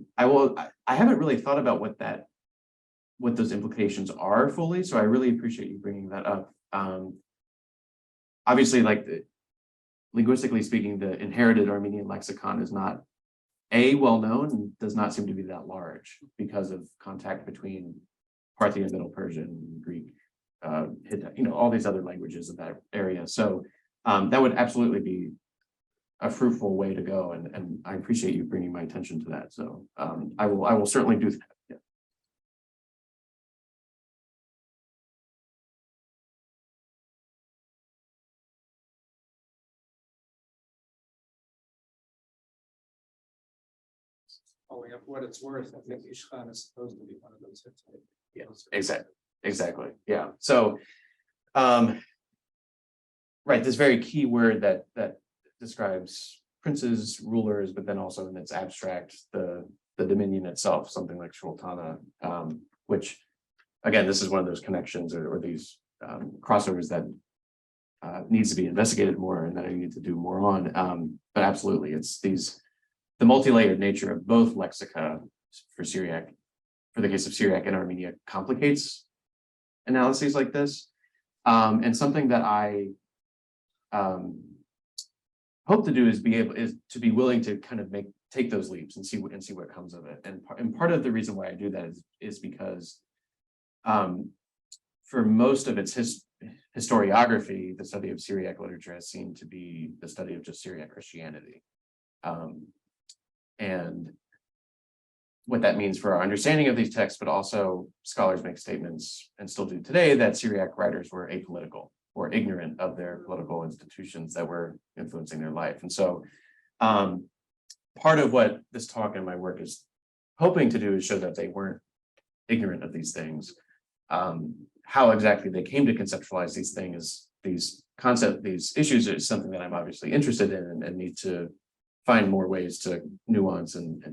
haven't really thought about what those implications are fully, so I really appreciate you bringing that up. Obviously, like linguistically speaking, the inherited Armenian lexicon is not well known and does not seem to be that large because of contact between Parthian, Middle Persian, Greek, all these other languages of that area. So that would absolutely be a fruitful way to go, and I appreciate you bringing my attention to that. So I will certainly do that. following up what it's worth, I think Ishkan is supposed to be one of those hits. Yeah, exactly. Yeah. So, right, this very key word that describes princes, rulers, but then also in its abstract, the dominion itself, something like Sultana, which again, this is one of those connections or these crossovers that needs to be investigated more and that I need to do more on. But absolutely, it's the multi-layered nature of both lexica for Syriac, for the case of Syriac and Armenia, complicates analyses like this. And something that I hope to do is to be willing to kind of take those leaps and see what comes of it. And part of the reason why I do that is because for most of its historiography, the study of Syriac literature has seemed to be the study of just Syriac Christianity. And what that means for our understanding of these texts, but also scholars make statements, and still do today, that Syriac writers were apolitical or ignorant of their political institutions that were influencing their life. And so part of what this talk and my work is hoping to do is show that they weren't ignorant of these things. How exactly they came to conceptualize these things, these issues is something that I'm obviously interested in and need to find more ways to nuance and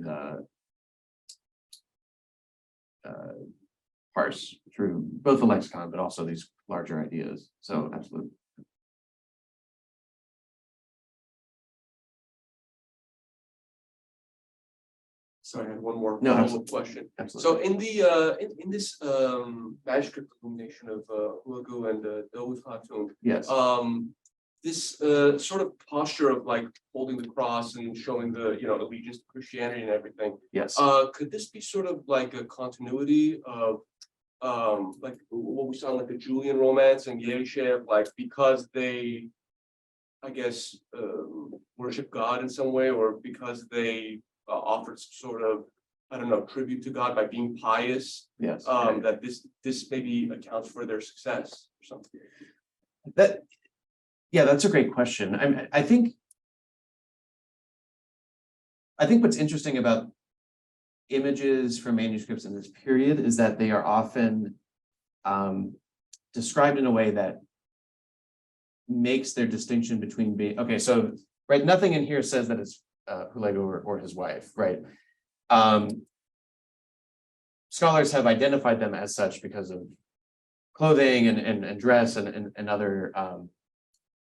parse through both the lexicon, but also these larger ideas. So absolutely. Sorry, I had one more No, follow-up question. Absolutely. So in the in this manuscript illumination of Hulagu and Dawood Khatun, Yes. this sort of posture of like holding the cross and showing the allegiance to Christianity and everything. Yes. Could this be sort of like a continuity of like what we saw in like the Julian romance and Yeshua, like because they, I guess, worship God in some way, or because they offered sort of, I don't know, tribute to God by being pious. Yes. That this maybe accounts for their success or something. Yeah, that's a great question. I think what's interesting about images from manuscripts in this period is that they are often described in a way that makes their distinction between being, okay, so, right, nothing in here says that it's Hulagu or his wife, right? Scholars have identified them as such because of clothing and dress and other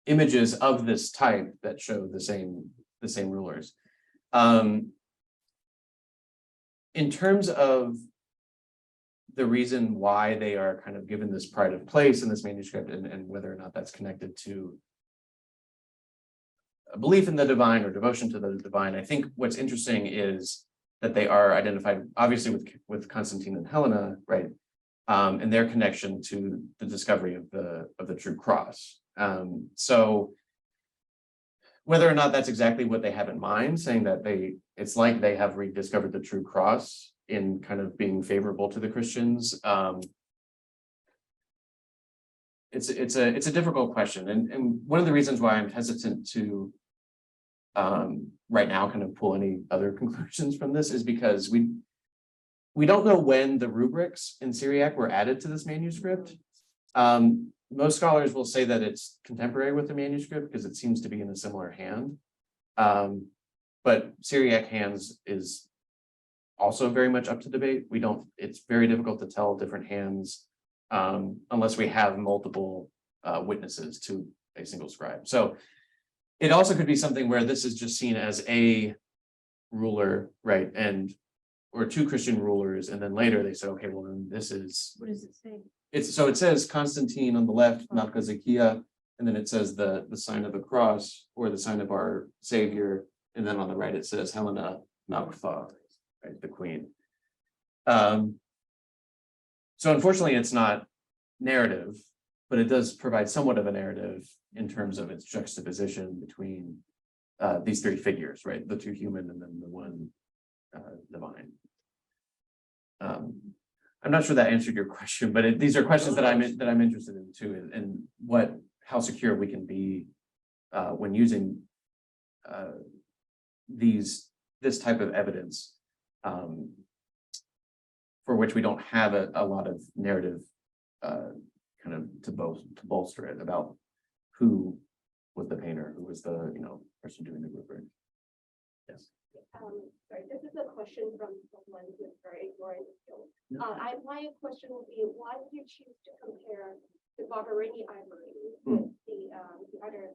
images of this type that show the same rulers. In terms of the reason why they are kind of given this pride of place in this manuscript and whether or not that's connected to a belief in the divine or devotion to the divine, I think what's interesting is that they are identified obviously with Constantine and Helena, right? And their connection to the discovery of the true cross. So whether or not that's exactly what they have in mind, saying that it's like they have rediscovered the true cross in kind of being favorable to the Christians. It's a difficult question. And one of the reasons why I'm hesitant to right now kind of pull any other conclusions from this is because we don't know when the rubrics in Syriac were added to this manuscript. Most scholars will say that it's contemporary with the manuscript because it seems to be in a similar hand. But Syriac hands is also very much up to debate. It's very difficult to tell different hands unless we have multiple witnesses to a single scribe. So it also could be something where this is just seen as a ruler, right? Or two Christian rulers, and then later they say, okay, well then this is. What does it say? It says Constantine on the left, Malkazakia, and then it says the sign of the cross or the sign of our Savior, and then on the right it says Helena Malktha, right, the queen. So unfortunately, it's not narrative, but it does provide somewhat of a narrative in terms of its juxtaposition between these three figures, right? The two human and then the one divine. I'm not sure that answered your question, but these are questions that I'm interested in too, and how secure we can be when using this type of evidence for which we don't have a lot of narrative kind of to bolster it about who was the painter, who was the person doing the woodwork. Yes. Sorry, this is a question from someone who is very ignorant still. My question would be, why did you choose to compare the Barberini ivory with the other,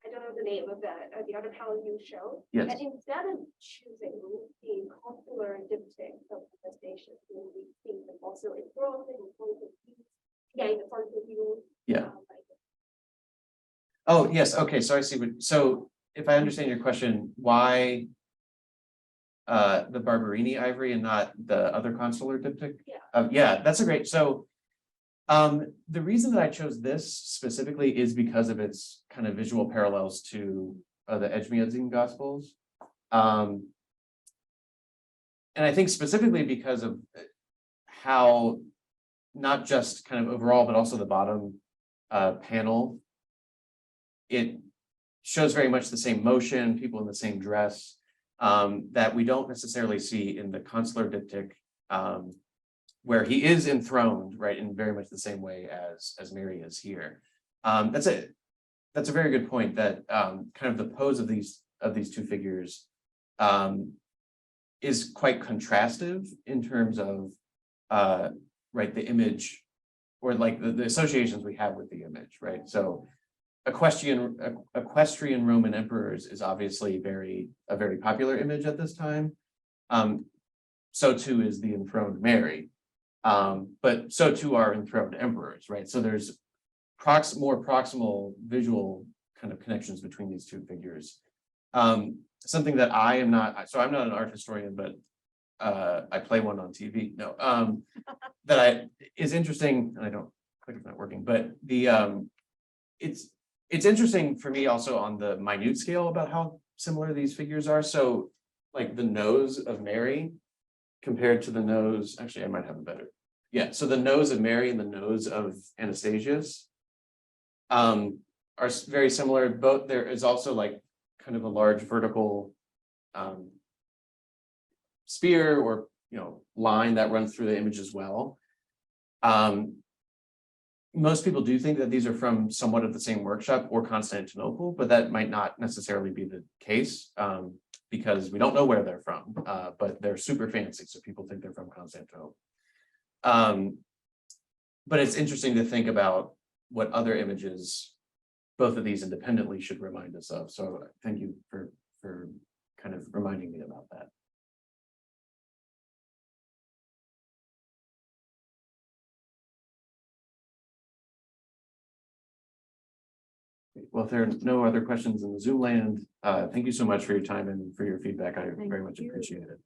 I don't know the name of the other panel you showed? Yes. And instead of choosing the consular diptych of the station, we see them also enthroned in point of view. Yeah, in the point of view. Yeah. Oh, yes. Okay. So I see so if I understand your question, why the Barberini ivory and not the other consular diptych? Yeah. Yeah, that's a great. So the reason that I chose this specifically is because of its kind of visual parallels to the Ejmiadzin Gospels. And I think specifically because of how not just kind of overall, but also the bottom panel, it shows very much the same motion, people in the same dress, that we don't necessarily see in the consular diptych, where he is enthroned, right, in very much the same way as Mary is here. That's a very good point, that kind of the pose of these two figures is quite contrastive in terms of right, the image, or like the associations we have with the image, right? So equestrian Roman emperors is obviously a very popular image at this time. So too is the enthroned Mary. But so too are enthroned emperors, right? So there's more proximal visual kind of connections between these two figures. Something that I'm not an art historian, but I play one on TV. No, that is interesting, and I don't click, it's not working, but it's interesting for me also on the minute scale about how similar these figures are. So like the nose of Mary compared to the nose, actually I might have a better. Yeah, so the nose of Mary and the nose of Anastasius are very similar. Both, there is also like kind of a large vertical spear or line that runs through the image as well. Most people do think that these are from somewhat of the same workshop or Constantinople, but that might not necessarily be the case, because we don't know where they're from, but they're super fancy, so people think they're from Constantinople. But it's interesting to think about what other images both of these independently should remind us of. So thank you for kind of reminding me about that. Well, if there are no other questions in the Zoom land, thank you so much for your time and for your feedback. I very much appreciate it.